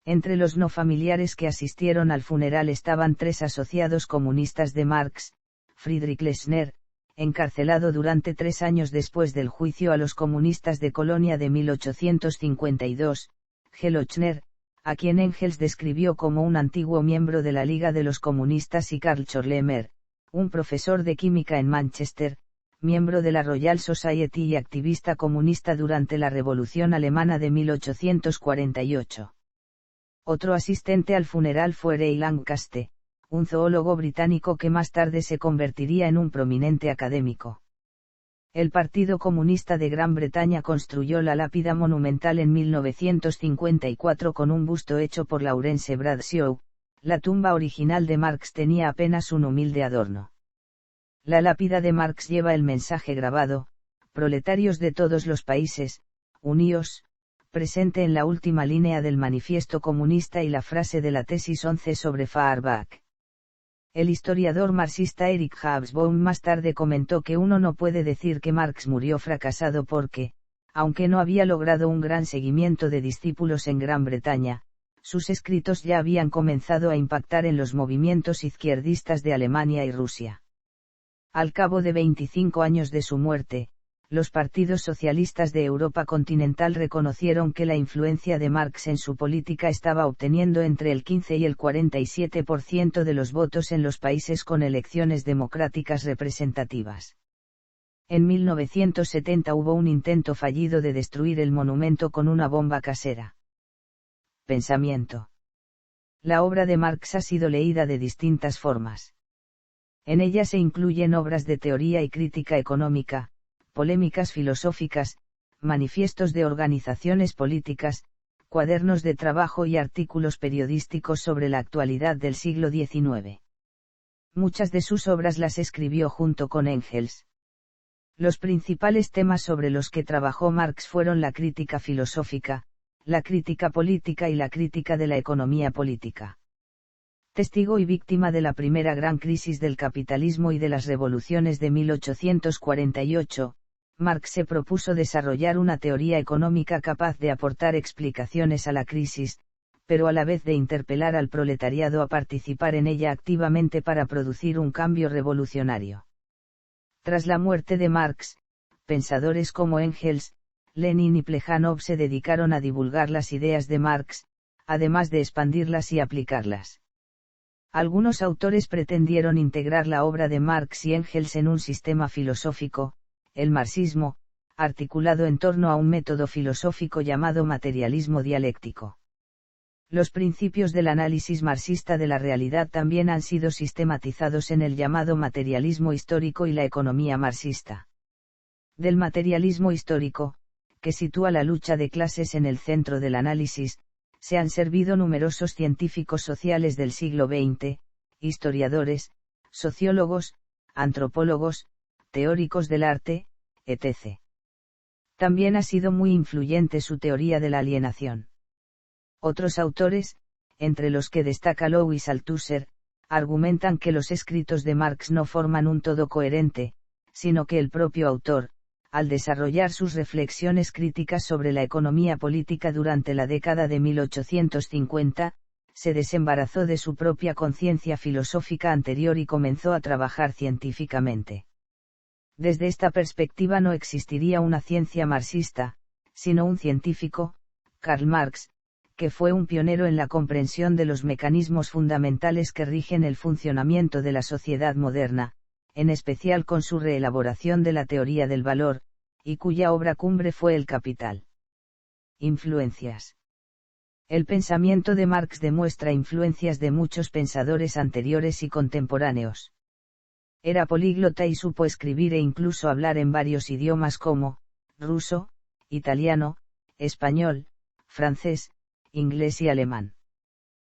Entre los no familiares que asistieron al funeral estaban 3 asociados comunistas de Marx: Friedrich Lessner, encarcelado durante 3 años después del juicio a los comunistas de Colonia de 1852, G. Lochner, a quien Engels describió como un antiguo miembro de la Liga de los Comunistas, y Karl Schorlemer, un profesor de química en Manchester, miembro de la Royal Society y activista comunista durante la Revolución Alemana de 1848. Otro asistente al funeral fue Ray Lancaster, un zoólogo británico que más tarde se convertiría en un prominente académico. El Partido Comunista de Gran Bretaña construyó la lápida monumental en 1954 con un busto hecho por Lawrence Bradshaw. La tumba original de Marx tenía apenas un humilde adorno. La lápida de Marx lleva el mensaje grabado: proletarios de todos los países, uníos, presente en la última línea del manifiesto comunista y la frase de la tesis 11 sobre Feuerbach. El historiador marxista Eric Hobsbawm más tarde comentó que uno no puede decir que Marx murió fracasado porque, aunque no había logrado un gran seguimiento de discípulos en Gran Bretaña, sus escritos ya habían comenzado a impactar en los movimientos izquierdistas de Alemania y Rusia. Al cabo de 25 años de su muerte, los partidos socialistas de Europa continental reconocieron que la influencia de Marx en su política estaba obteniendo entre el 15 y el 47% de los votos en los países con elecciones democráticas representativas. En 1970 hubo un intento fallido de destruir el monumento con una bomba casera. Pensamiento. La obra de Marx ha sido leída de distintas formas. En ella se incluyen obras de teoría y crítica económica, polémicas filosóficas, manifiestos de organizaciones políticas, cuadernos de trabajo y artículos periodísticos sobre la actualidad del siglo XIX. Muchas de sus obras las escribió junto con Engels. Los principales temas sobre los que trabajó Marx fueron la crítica filosófica, la crítica política y la crítica de la economía política. Testigo y víctima de la primera gran crisis del capitalismo y de las revoluciones de 1848, Marx se propuso desarrollar una teoría económica capaz de aportar explicaciones a la crisis, pero a la vez de interpelar al proletariado a participar en ella activamente para producir un cambio revolucionario. Tras la muerte de Marx, pensadores como Engels, Lenin y Plejánov se dedicaron a divulgar las ideas de Marx, además de expandirlas y aplicarlas. Algunos autores pretendieron integrar la obra de Marx y Engels en un sistema filosófico, el marxismo, articulado en torno a un método filosófico llamado materialismo dialéctico. Los principios del análisis marxista de la realidad también han sido sistematizados en el llamado materialismo histórico y la economía marxista. Del materialismo histórico, que sitúa la lucha de clases en el centro del análisis, se han servido numerosos científicos sociales del siglo XX, historiadores, sociólogos, antropólogos, teóricos del arte, etc. También ha sido muy influyente su teoría de la alienación. Otros autores, entre los que destaca Louis Althusser, argumentan que los escritos de Marx no forman un todo coherente, sino que el propio autor, al desarrollar sus reflexiones críticas sobre la economía política durante la década de 1850, se desembarazó de su propia conciencia filosófica anterior y comenzó a trabajar científicamente. Desde esta perspectiva no existiría una ciencia marxista, sino un científico, Karl Marx, que fue un pionero en la comprensión de los mecanismos fundamentales que rigen el funcionamiento de la sociedad moderna, en especial con su reelaboración de la teoría del valor, y cuya obra cumbre fue El Capital. Influencias. El pensamiento de Marx demuestra influencias de muchos pensadores anteriores y contemporáneos. Era políglota y supo escribir e incluso hablar en varios idiomas como ruso, italiano, español, francés, inglés y alemán.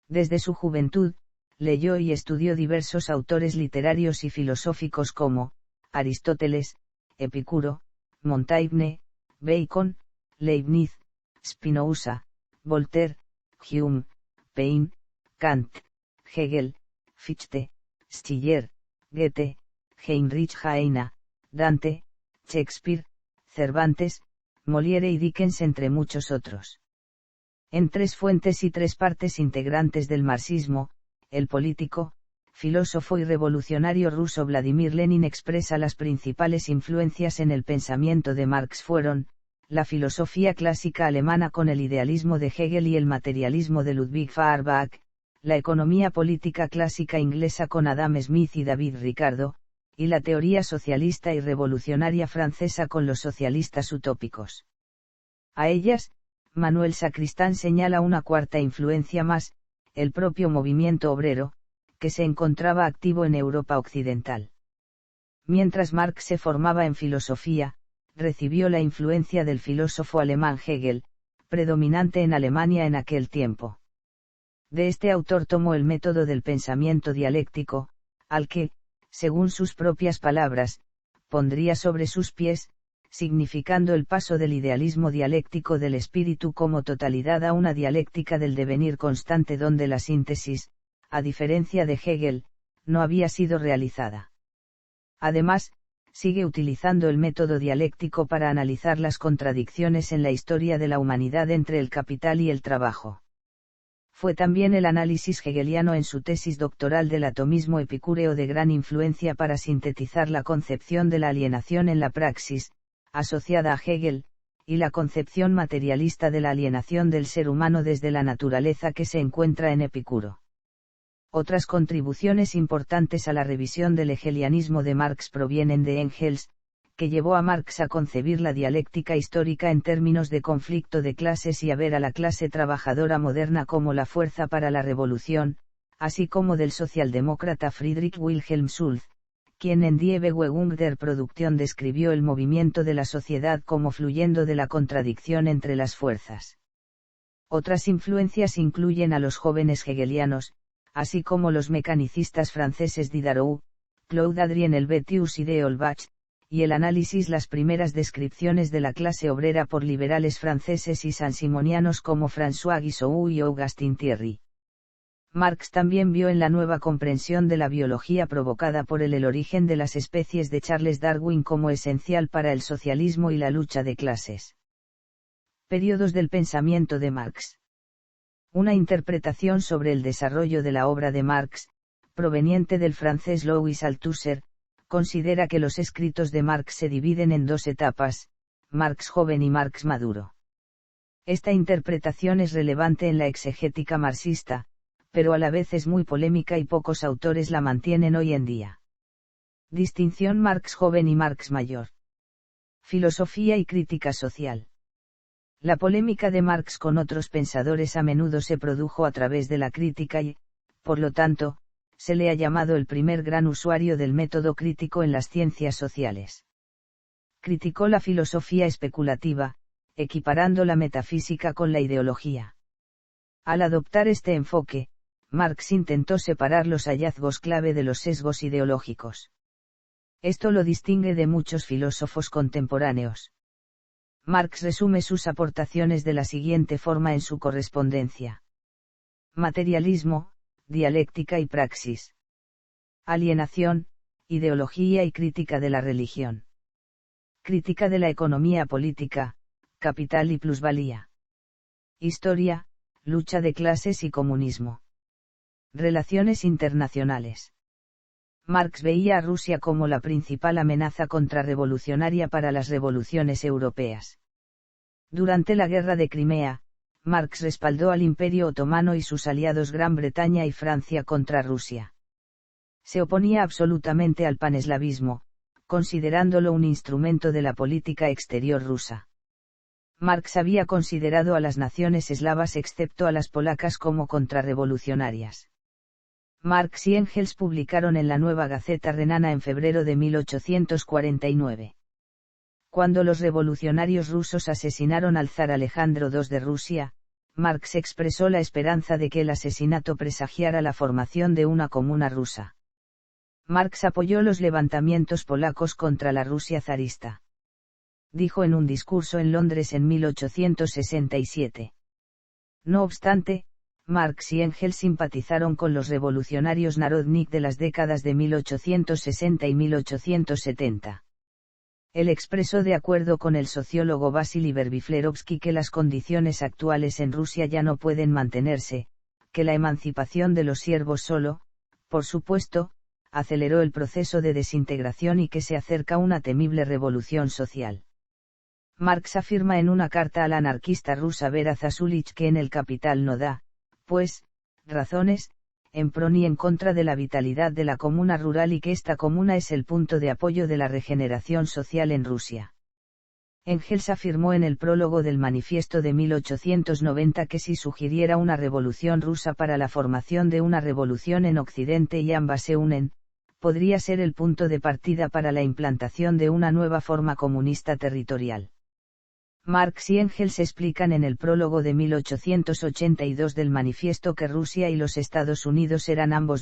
Desde su juventud, leyó y estudió diversos autores literarios y filosóficos como Aristóteles, Epicuro, Montaigne, Bacon, Leibniz, Spinoza, Voltaire, Hume, Paine, Kant, Hegel, Fichte, Schiller, Goethe, Heinrich Heine, Dante, Shakespeare, Cervantes, Molière y Dickens entre muchos otros. En 3 fuentes y 3 partes integrantes del marxismo, el político, filósofo y revolucionario ruso Vladimir Lenin expresa las principales influencias en el pensamiento de Marx fueron, la filosofía clásica alemana con el idealismo de Hegel y el materialismo de Ludwig Feuerbach, la economía política clásica inglesa con Adam Smith y David Ricardo, y la teoría socialista y revolucionaria francesa con los socialistas utópicos. A ellas, Manuel Sacristán señala una cuarta influencia más, el propio movimiento obrero, que se encontraba activo en Europa occidental. Mientras Marx se formaba en filosofía, recibió la influencia del filósofo alemán Hegel, predominante en Alemania en aquel tiempo. De este autor tomó el método del pensamiento dialéctico, al que, según sus propias palabras, pondría sobre sus pies, significando el paso del idealismo dialéctico del espíritu como totalidad a una dialéctica del devenir constante donde la síntesis, a diferencia de Hegel, no había sido realizada. Además, sigue utilizando el método dialéctico para analizar las contradicciones en la historia de la humanidad entre el capital y el trabajo. Fue también el análisis hegeliano en su tesis doctoral del atomismo epicúreo de gran influencia para sintetizar la concepción de la alienación en la praxis, asociada a Hegel, y la concepción materialista de la alienación del ser humano desde la naturaleza que se encuentra en Epicuro. Otras contribuciones importantes a la revisión del hegelianismo de Marx provienen de Engels, que llevó a Marx a concebir la dialéctica histórica en términos de conflicto de clases y a ver a la clase trabajadora moderna como la fuerza para la revolución, así como del socialdemócrata Friedrich Wilhelm Schulz, quien en Die Bewegung der Produktion describió el movimiento de la sociedad como fluyendo de la contradicción entre las fuerzas. Otras influencias incluyen a los jóvenes hegelianos, así como los mecanicistas franceses Diderot, Claude Adrien Helvetius y de Holbach, y el análisis las primeras descripciones de la clase obrera por liberales franceses y sansimonianos como François Guizot y Augustin Thierry. Marx también vio en la nueva comprensión de la biología provocada por el origen de las especies de Charles Darwin como esencial para el socialismo y la lucha de clases. Periodos del pensamiento de Marx. Una interpretación sobre el desarrollo de la obra de Marx, proveniente del francés Louis Althusser, considera que los escritos de Marx se dividen en 2 etapas, Marx joven y Marx maduro. Esta interpretación es relevante en la exegética marxista, pero a la vez es muy polémica y pocos autores la mantienen hoy en día. Distinción Marx joven y Marx mayor. Filosofía y crítica social. La polémica de Marx con otros pensadores a menudo se produjo a través de la crítica y, por lo tanto, se le ha llamado el primer gran usuario del método crítico en las ciencias sociales. Criticó la filosofía especulativa, equiparando la metafísica con la ideología. Al adoptar este enfoque, Marx intentó separar los hallazgos clave de los sesgos ideológicos. Esto lo distingue de muchos filósofos contemporáneos. Marx resume sus aportaciones de la siguiente forma en su correspondencia. Materialismo, dialéctica y praxis. Alienación, ideología y crítica de la religión. Crítica de la economía política, capital y plusvalía. Historia, lucha de clases y comunismo. Relaciones internacionales. Marx veía a Rusia como la principal amenaza contrarrevolucionaria para las revoluciones europeas. Durante la Guerra de Crimea, Marx respaldó al Imperio Otomano y sus aliados Gran Bretaña y Francia contra Rusia. Se oponía absolutamente al paneslavismo, considerándolo un instrumento de la política exterior rusa. Marx había considerado a las naciones eslavas excepto a las polacas como contrarrevolucionarias. Marx y Engels publicaron en la Nueva Gaceta Renana en febrero de 1849. Cuando los revolucionarios rusos asesinaron al zar Alejandro II de Rusia, Marx expresó la esperanza de que el asesinato presagiara la formación de una comuna rusa. Marx apoyó los levantamientos polacos contra la Rusia zarista. Dijo en un discurso en Londres en 1867. No obstante, Marx y Engels simpatizaron con los revolucionarios Narodnik de las décadas de 1860 y 1870. Él expresó de acuerdo con el sociólogo Vasily Verbiflerovsky que las condiciones actuales en Rusia ya no pueden mantenerse, que la emancipación de los siervos solo, por supuesto, aceleró el proceso de desintegración y que se acerca una temible revolución social. Marx afirma en una carta al anarquista rusa Vera Zasulich que en el Capital no da, pues, razones, en pro ni en contra de la vitalidad de la comuna rural y que esta comuna es el punto de apoyo de la regeneración social en Rusia. Engels afirmó en el prólogo del manifiesto de 1890 que si sugiriera una revolución rusa para la formación de una revolución en Occidente y ambas se unen, podría ser el punto de partida para la implantación de una nueva forma comunista territorial. Marx y Engels explican en el prólogo de 1882 del manifiesto que Rusia y los Estados Unidos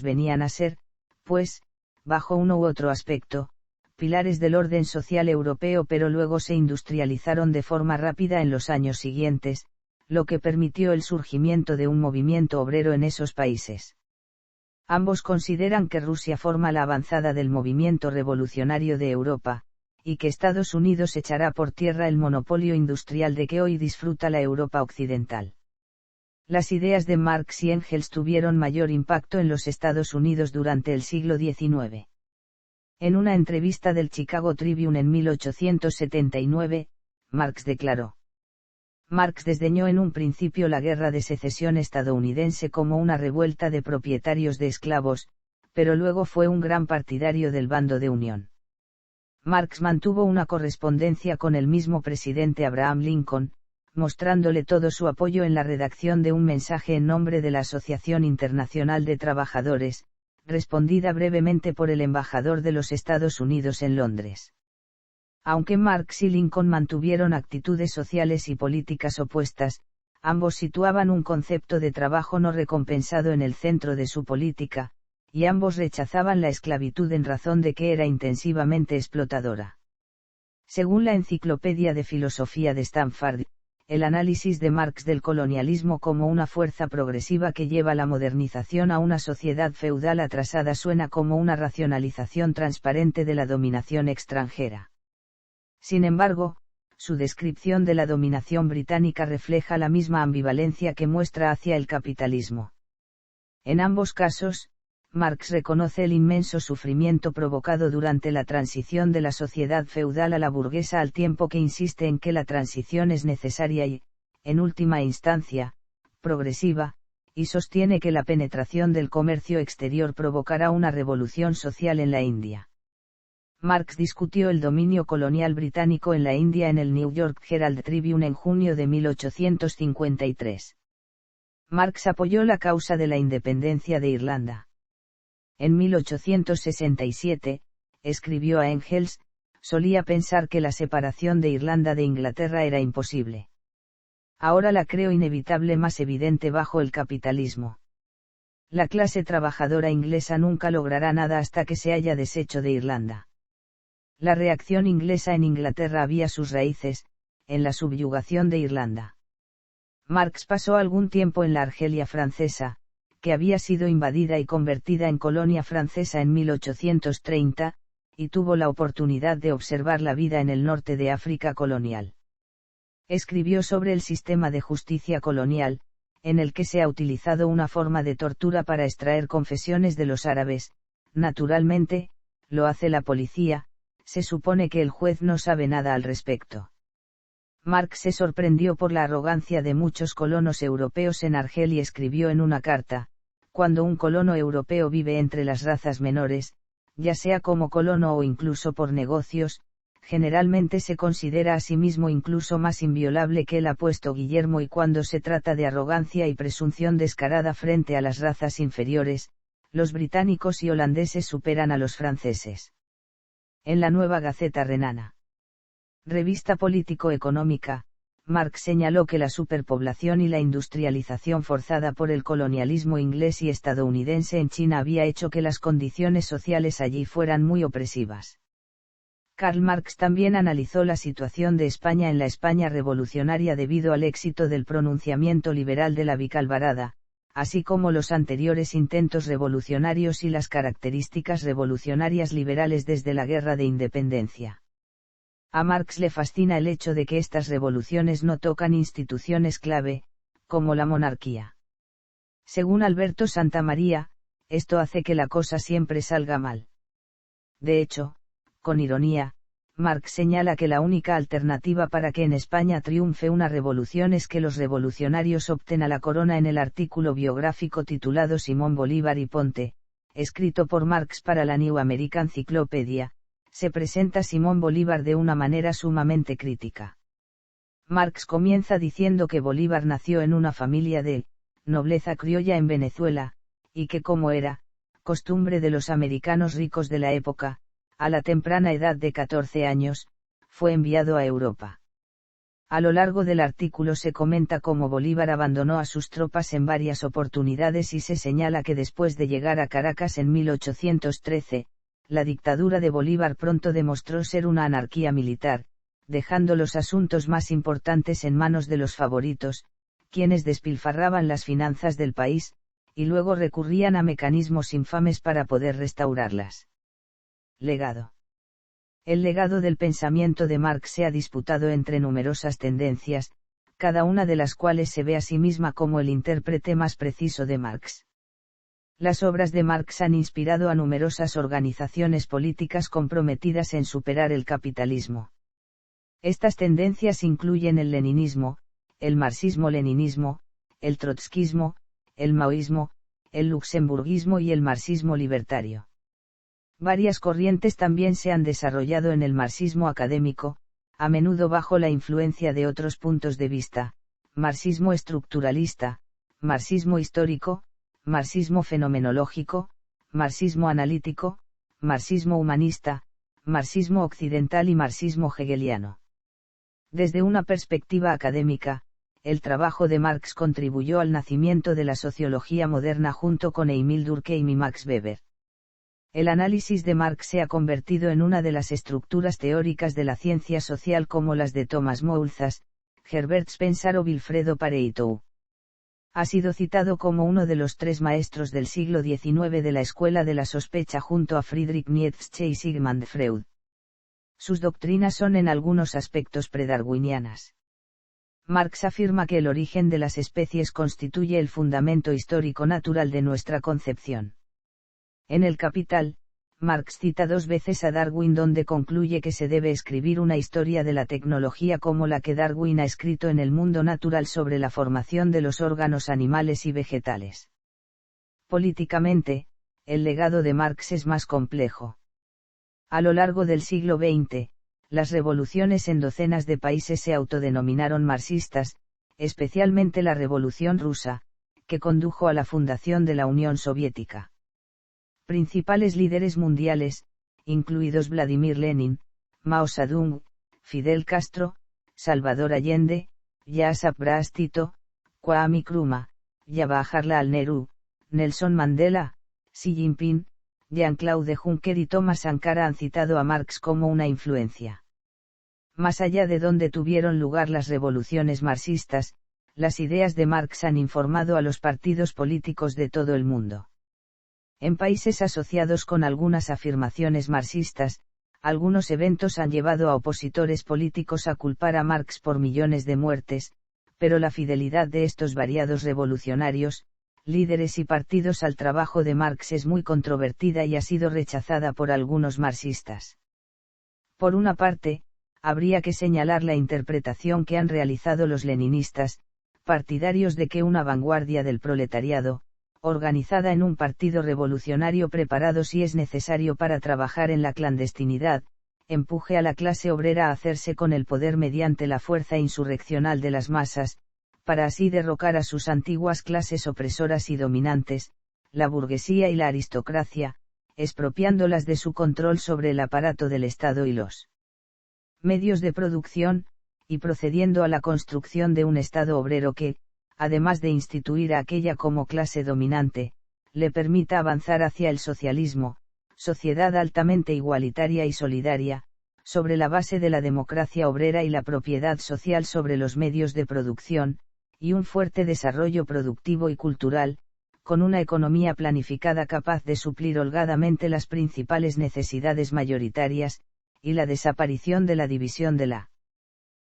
venían a ser, pues, bajo uno u otro aspecto, pilares del orden social europeo, pero luego se industrializaron de forma rápida en los años siguientes, lo que permitió el surgimiento de un movimiento obrero en esos países. Ambos consideran que Rusia forma la avanzada del movimiento revolucionario de Europa, y que Estados Unidos echará por tierra el monopolio industrial de que hoy disfruta la Europa occidental. Las ideas de Marx y Engels tuvieron mayor impacto en los Estados Unidos durante el siglo XIX. En una entrevista del Chicago Tribune en 1879, Marx declaró: Marx desdeñó en un principio la guerra de secesión estadounidense como una revuelta de propietarios de esclavos, pero luego fue un gran partidario del bando de unión. Marx mantuvo una correspondencia con el mismo presidente Abraham Lincoln, mostrándole todo su apoyo en la redacción de un mensaje en nombre de la Asociación Internacional de Trabajadores, respondida brevemente por el embajador de los Estados Unidos en Londres. Aunque Marx y Lincoln mantuvieron actitudes sociales y políticas opuestas, ambos situaban un concepto de trabajo no recompensado en el centro de su política, y ambos rechazaban la esclavitud en razón de que era intensivamente explotadora. Según la Enciclopedia de Filosofía de Stanford, el análisis de Marx del colonialismo como una fuerza progresiva que lleva la modernización a una sociedad feudal atrasada suena como una racionalización transparente de la dominación extranjera. Sin embargo, su descripción de la dominación británica refleja la misma ambivalencia que muestra hacia el capitalismo. En ambos casos, Marx reconoce el inmenso sufrimiento provocado durante la transición de la sociedad feudal a la burguesa al tiempo que insiste en que la transición es necesaria y, en última instancia, progresiva, y sostiene que la penetración del comercio exterior provocará una revolución social en la India. Marx discutió el dominio colonial británico en la India en el New York Herald Tribune en junio de 1853. Marx apoyó la causa de la independencia de Irlanda. En 1867, escribió a Engels, solía pensar que la separación de Irlanda de Inglaterra era imposible. Ahora la creo inevitable, más evidente bajo el capitalismo. La clase trabajadora inglesa nunca logrará nada hasta que se haya deshecho de Irlanda. La reacción inglesa en Inglaterra había sus raíces, en la subyugación de Irlanda. Marx pasó algún tiempo en la Argelia francesa, que había sido invadida y convertida en colonia francesa en 1830, y tuvo la oportunidad de observar la vida en el norte de África colonial. Escribió sobre el sistema de justicia colonial, en el que se ha utilizado una forma de tortura para extraer confesiones de los árabes. Naturalmente, lo hace la policía, se supone que el juez no sabe nada al respecto. Marx se sorprendió por la arrogancia de muchos colonos europeos en Argel y escribió en una carta: cuando un colono europeo vive entre las razas menores, ya sea como colono o incluso por negocios, generalmente se considera a sí mismo incluso más inviolable que el apuesto Guillermo, y cuando se trata de arrogancia y presunción descarada frente a las razas inferiores, los británicos y holandeses superan a los franceses. En la Nueva Gaceta Renana, revista político-económica, Marx señaló que la superpoblación y la industrialización forzada por el colonialismo inglés y estadounidense en China había hecho que las condiciones sociales allí fueran muy opresivas. Karl Marx también analizó la situación de España en la España revolucionaria debido al éxito del pronunciamiento liberal de la Vicalvarada, así como los anteriores intentos revolucionarios y las características revolucionarias liberales desde la Guerra de Independencia. A Marx le fascina el hecho de que estas revoluciones no tocan instituciones clave, como la monarquía. Según Alberto Santamaría, esto hace que la cosa siempre salga mal. De hecho, con ironía, Marx señala que la única alternativa para que en España triunfe una revolución es que los revolucionarios opten a la corona. En el artículo biográfico titulado Simón Bolívar y Ponte, escrito por Marx para la New American Cyclopedia, se presenta Simón Bolívar de una manera sumamente crítica. Marx comienza diciendo que Bolívar nació en una familia de nobleza criolla en Venezuela, y que, como era costumbre de los americanos ricos de la época, a la temprana edad de 14 años, fue enviado a Europa. A lo largo del artículo se comenta cómo Bolívar abandonó a sus tropas en varias oportunidades y se señala que después de llegar a Caracas en 1813, la dictadura de Bolívar pronto demostró ser una anarquía militar, dejando los asuntos más importantes en manos de los favoritos, quienes despilfarraban las finanzas del país, y luego recurrían a mecanismos infames para poder restaurarlas. Legado. El legado del pensamiento de Marx se ha disputado entre numerosas tendencias, cada una de las cuales se ve a sí misma como el intérprete más preciso de Marx. Las obras de Marx han inspirado a numerosas organizaciones políticas comprometidas en superar el capitalismo. Estas tendencias incluyen el leninismo, el marxismo-leninismo, el trotskismo, el maoísmo, el luxemburguismo y el marxismo libertario. Varias corrientes también se han desarrollado en el marxismo académico, a menudo bajo la influencia de otros puntos de vista: marxismo estructuralista, marxismo histórico, marxismo fenomenológico, marxismo analítico, marxismo humanista, marxismo occidental y marxismo hegeliano. Desde una perspectiva académica, el trabajo de Marx contribuyó al nacimiento de la sociología moderna junto con Emil Durkheim y Max Weber. El análisis de Marx se ha convertido en una de las estructuras teóricas de la ciencia social como las de Thomas Malthus, Herbert Spencer o Wilfredo Pareto. Ha sido citado como uno de los tres maestros del siglo XIX de la escuela de la sospecha junto a Friedrich Nietzsche y Sigmund Freud. Sus doctrinas son en algunos aspectos predarwinianas. Marx afirma que el origen de las especies constituye el fundamento histórico natural de nuestra concepción. En El Capital, Marx cita 2 veces a Darwin, donde concluye que se debe escribir una historia de la tecnología como la que Darwin ha escrito en El Mundo Natural sobre la formación de los órganos animales y vegetales. Políticamente, el legado de Marx es más complejo. A lo largo del siglo XX, las revoluciones en docenas de países se autodenominaron marxistas, especialmente la Revolución Rusa, que condujo a la fundación de la Unión Soviética. Principales líderes mundiales, incluidos Vladimir Lenin, Mao Zedong, Fidel Castro, Salvador Allende, Joseph Broz Tito, Kwame Nkrumah, Jawaharlal Nehru, Nelson Mandela, Xi Jinping, Jean-Claude Juncker y Thomas Sankara han citado a Marx como una influencia. Más allá de donde tuvieron lugar las revoluciones marxistas, las ideas de Marx han informado a los partidos políticos de todo el mundo. En países asociados con algunas afirmaciones marxistas, algunos eventos han llevado a opositores políticos a culpar a Marx por millones de muertes, pero la fidelidad de estos variados revolucionarios, líderes y partidos al trabajo de Marx es muy controvertida y ha sido rechazada por algunos marxistas. Por una parte, habría que señalar la interpretación que han realizado los leninistas, partidarios de que una vanguardia del proletariado, organizada en un partido revolucionario preparado si es necesario para trabajar en la clandestinidad, empuje a la clase obrera a hacerse con el poder mediante la fuerza insurreccional de las masas, para así derrocar a sus antiguas clases opresoras y dominantes, la burguesía y la aristocracia, expropiándolas de su control sobre el aparato del Estado y los medios de producción, y procediendo a la construcción de un Estado obrero que, además de instituir a aquella como clase dominante, le permita avanzar hacia el socialismo, sociedad altamente igualitaria y solidaria, sobre la base de la democracia obrera y la propiedad social sobre los medios de producción, y un fuerte desarrollo productivo y cultural, con una economía planificada capaz de suplir holgadamente las principales necesidades mayoritarias, y la desaparición de la división de la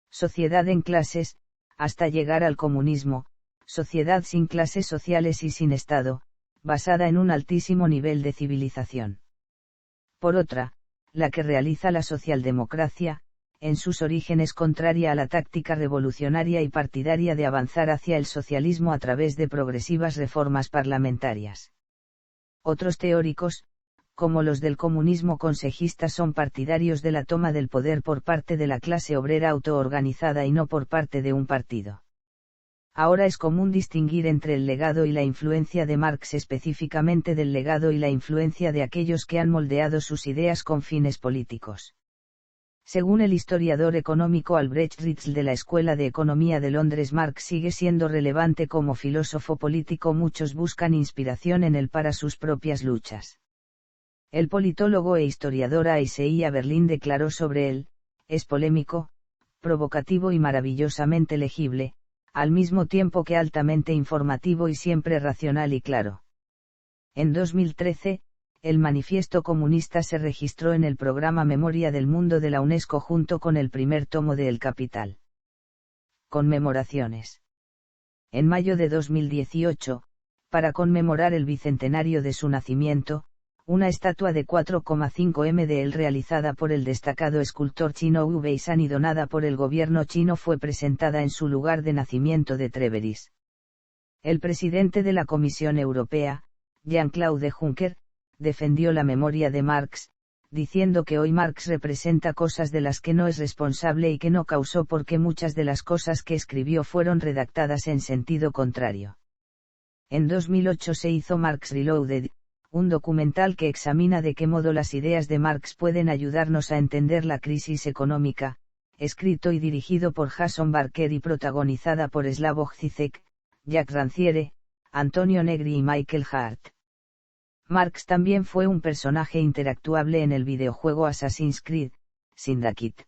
sociedad en clases, hasta llegar al comunismo, sociedad sin clases sociales y sin Estado, basada en un altísimo nivel de civilización. Por otra, la que realiza la socialdemocracia, en sus orígenes contraria a la táctica revolucionaria y partidaria de avanzar hacia el socialismo a través de progresivas reformas parlamentarias. Otros teóricos, como los del comunismo consejista, son partidarios de la toma del poder por parte de la clase obrera autoorganizada y no por parte de un partido. Ahora es común distinguir entre el legado y la influencia de Marx, específicamente del legado y la influencia de aquellos que han moldeado sus ideas con fines políticos. Según el historiador económico Albrecht Ritschl de la Escuela de Economía de Londres, Marx sigue siendo relevante como filósofo político. Muchos buscan inspiración en él para sus propias luchas. El politólogo e historiador A.S.I. Berlin declaró sobre él: es polémico, provocativo y maravillosamente legible, al mismo tiempo que altamente informativo y siempre racional y claro. En 2013, el Manifiesto Comunista se registró en el programa Memoria del Mundo de la UNESCO junto con el primer tomo de El Capital. Conmemoraciones. En mayo de 2018, para conmemorar el bicentenario de su nacimiento, una estatua de 4,5 m de él realizada por el destacado escultor chino Wu Weishan y donada por el gobierno chino fue presentada en su lugar de nacimiento de Trèveris. El presidente de la Comisión Europea, Jean-Claude Juncker, defendió la memoria de Marx, diciendo que hoy Marx representa cosas de las que no es responsable y que no causó porque muchas de las cosas que escribió fueron redactadas en sentido contrario. En 2008 se hizo Marx Reloaded, un documental que examina de qué modo las ideas de Marx pueden ayudarnos a entender la crisis económica, escrito y dirigido por Jason Barker y protagonizada por Slavoj Žižek, Jack Rancière, Antonio Negri y Michael Hart. Marx también fue un personaje interactuable en el videojuego Assassin's Creed, Syndicate.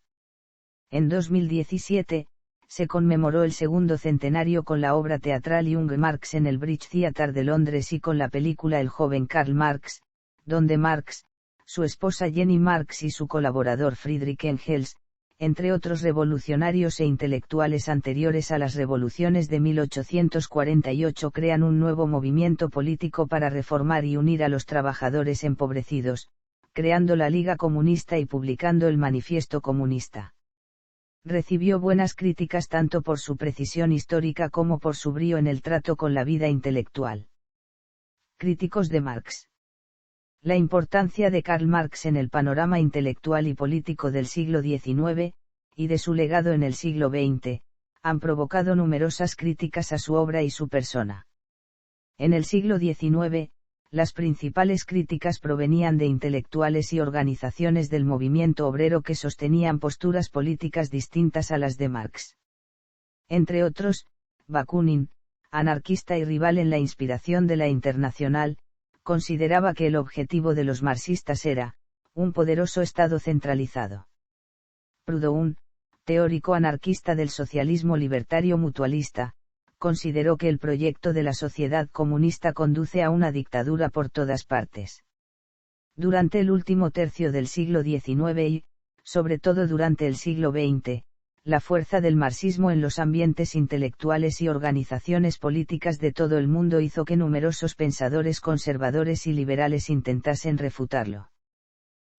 En 2017, se conmemoró el segundo centenario con la obra teatral Young Marx en el Bridge Theatre de Londres y con la película El joven Karl Marx, donde Marx, su esposa Jenny Marx y su colaborador Friedrich Engels, entre otros revolucionarios e intelectuales anteriores a las revoluciones de 1848, crean un nuevo movimiento político para reformar y unir a los trabajadores empobrecidos, creando la Liga Comunista y publicando el Manifiesto Comunista. Recibió buenas críticas tanto por su precisión histórica como por su brío en el trato con la vida intelectual. Críticos de Marx. La importancia de Karl Marx en el panorama intelectual y político del siglo XIX, y de su legado en el siglo XX, han provocado numerosas críticas a su obra y su persona. En el siglo XIX, las principales críticas provenían de intelectuales y organizaciones del movimiento obrero que sostenían posturas políticas distintas a las de Marx. Entre otros, Bakunin, anarquista y rival en la inspiración de la Internacional, consideraba que el objetivo de los marxistas era un poderoso Estado centralizado. Proudhon, teórico anarquista del socialismo libertario mutualista, consideró que el proyecto de la sociedad comunista conduce a una dictadura por todas partes. Durante el último tercio del siglo XIX y, sobre todo durante el siglo XX, la fuerza del marxismo en los ambientes intelectuales y organizaciones políticas de todo el mundo hizo que numerosos pensadores conservadores y liberales intentasen refutarlo.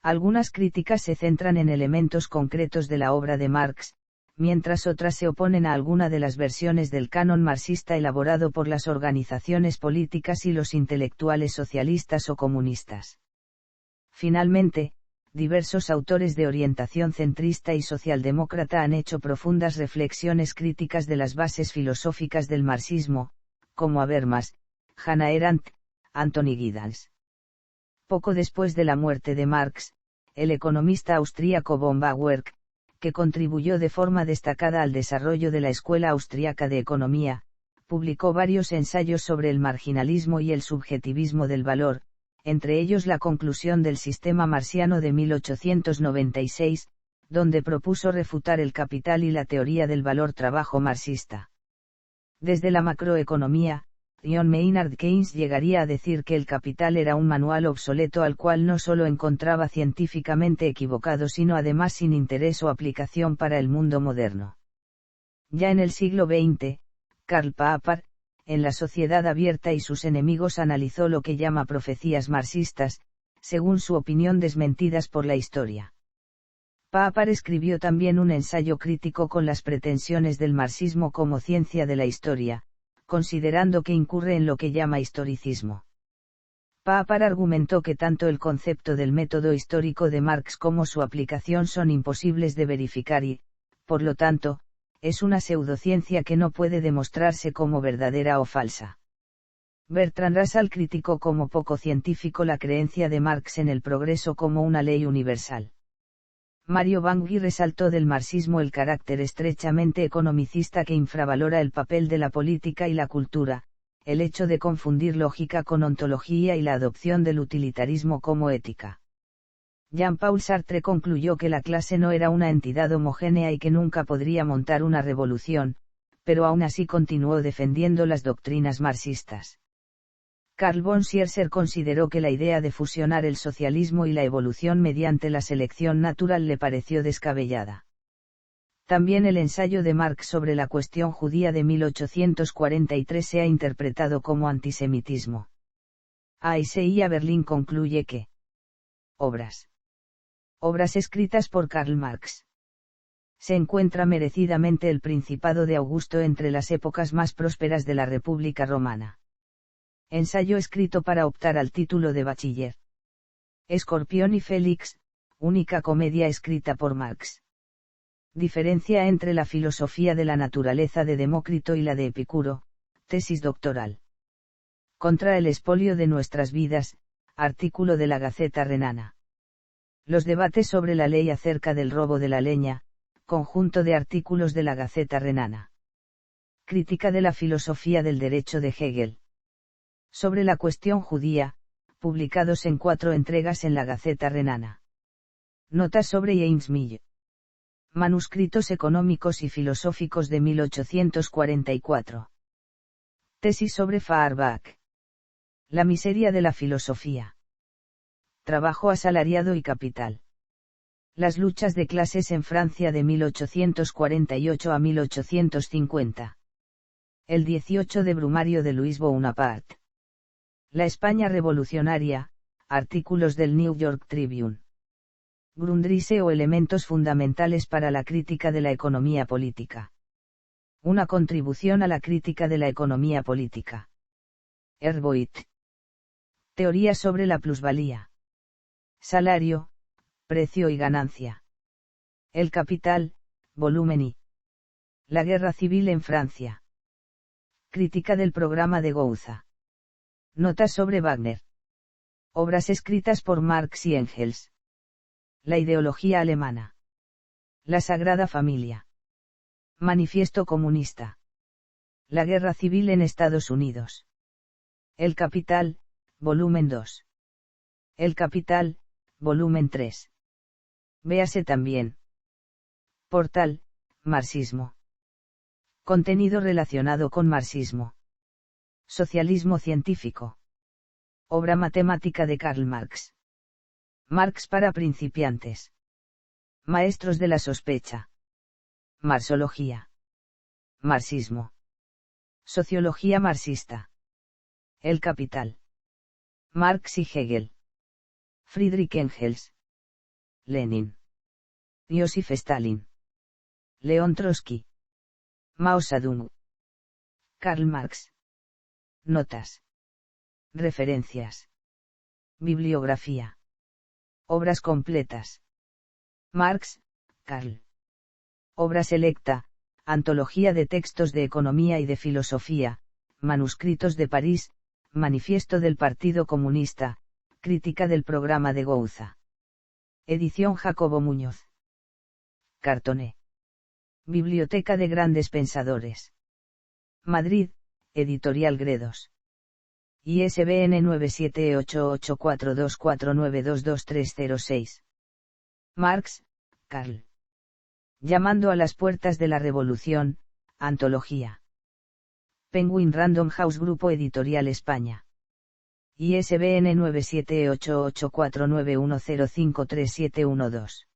Algunas críticas se centran en elementos concretos de la obra de Marx, mientras otras se oponen a alguna de las versiones del canon marxista elaborado por las organizaciones políticas y los intelectuales socialistas o comunistas. Finalmente, diversos autores de orientación centrista y socialdemócrata han hecho profundas reflexiones críticas de las bases filosóficas del marxismo, como Habermas, Hannah Arendt, Anthony Giddens. Poco después de la muerte de Marx, el economista austríaco von Bauer, que contribuyó de forma destacada al desarrollo de la Escuela Austriaca de Economía, publicó varios ensayos sobre el marginalismo y el subjetivismo del valor, entre ellos La conclusión del sistema marxiano de 1896, donde propuso refutar el capital y la teoría del valor trabajo marxista. Desde la macroeconomía, John Maynard Keynes llegaría a decir que El Capital era un manual obsoleto al cual no solo encontraba científicamente equivocado sino además sin interés o aplicación para el mundo moderno. Ya en el siglo XX, Karl Popper, en La sociedad abierta y sus enemigos analizó lo que llama profecías marxistas, según su opinión desmentidas por la historia. Popper escribió también un ensayo crítico con las pretensiones del marxismo como ciencia de la historia, considerando que incurre en lo que llama historicismo. Popper argumentó que tanto el concepto del método histórico de Marx como su aplicación son imposibles de verificar y, por lo tanto, es una pseudociencia que no puede demostrarse como verdadera o falsa. Bertrand Russell criticó como poco científico la creencia de Marx en el progreso como una ley universal. Mario Bangui resaltó del marxismo el carácter estrechamente economicista que infravalora el papel de la política y la cultura, el hecho de confundir lógica con ontología y la adopción del utilitarismo como ética. Jean-Paul Sartre concluyó que la clase no era una entidad homogénea y que nunca podría montar una revolución, pero aún así continuó defendiendo las doctrinas marxistas. Carl von Schierzer consideró que la idea de fusionar el socialismo y la evolución mediante la selección natural le pareció descabellada. También el ensayo de Marx sobre la cuestión judía de 1843 se ha interpretado como antisemitismo. A.I.C.I. Berlin concluye que Obras escritas por Karl Marx. Se encuentra merecidamente el Principado de Augusto entre las épocas más prósperas de la República Romana. Ensayo escrito para optar al título de bachiller. Escorpión y Félix, única comedia escrita por Marx. Diferencia entre la filosofía de la naturaleza de Demócrito y la de Epicuro, tesis doctoral. Contra el expolio de nuestras vidas, artículo de la Gaceta Renana. Los debates sobre la ley acerca del robo de la leña, conjunto de artículos de la Gaceta Renana. Crítica de la filosofía del derecho de Hegel. Sobre la cuestión judía, publicados en 4 entregas en la Gaceta Renana. Notas sobre James Mill. Manuscritos económicos y filosóficos de 1844. Tesis sobre Feuerbach. La miseria de la filosofía. Trabajo asalariado y capital. Las luchas de clases en Francia de 1848 a 1850. El 18 de Brumario de Louis Bonaparte. La España revolucionaria, artículos del New York Tribune. Grundrisse o elementos fundamentales para la crítica de la economía política. Una contribución a la crítica de la economía política. Herboit. Teoría sobre la plusvalía. Salario, precio y ganancia. El capital, volumen I. La guerra civil en Francia. Crítica del programa de Gouza. Notas sobre Wagner. Obras escritas por Marx y Engels. La ideología alemana. La Sagrada Familia. Manifiesto comunista. La guerra civil en Estados Unidos. El Capital, volumen 2. El Capital, volumen 3. Véase también. Portal, Marxismo. Contenido relacionado con marxismo. Socialismo científico. Obra matemática de Karl Marx. Marx para principiantes. Maestros de la sospecha. Marxología. Marxismo. Sociología marxista. El Capital. Marx y Hegel. Friedrich Engels. Lenin. Joseph Stalin. León Trotsky. Mao Zedong. Karl Marx. Notas. Referencias. Bibliografía. Obras completas. Marx, Karl. Obra selecta, Antología de textos de economía y de filosofía, Manuscritos de París, Manifiesto del Partido Comunista, Crítica del programa de Gouza. Edición Jacobo Muñoz. Cartoné. Biblioteca de Grandes Pensadores. Madrid, Editorial Gredos. ISBN 9788424922306. Marx, Karl. Llamando a las puertas de la Revolución, Antología. Penguin Random House Grupo Editorial España. ISBN 9788491053712.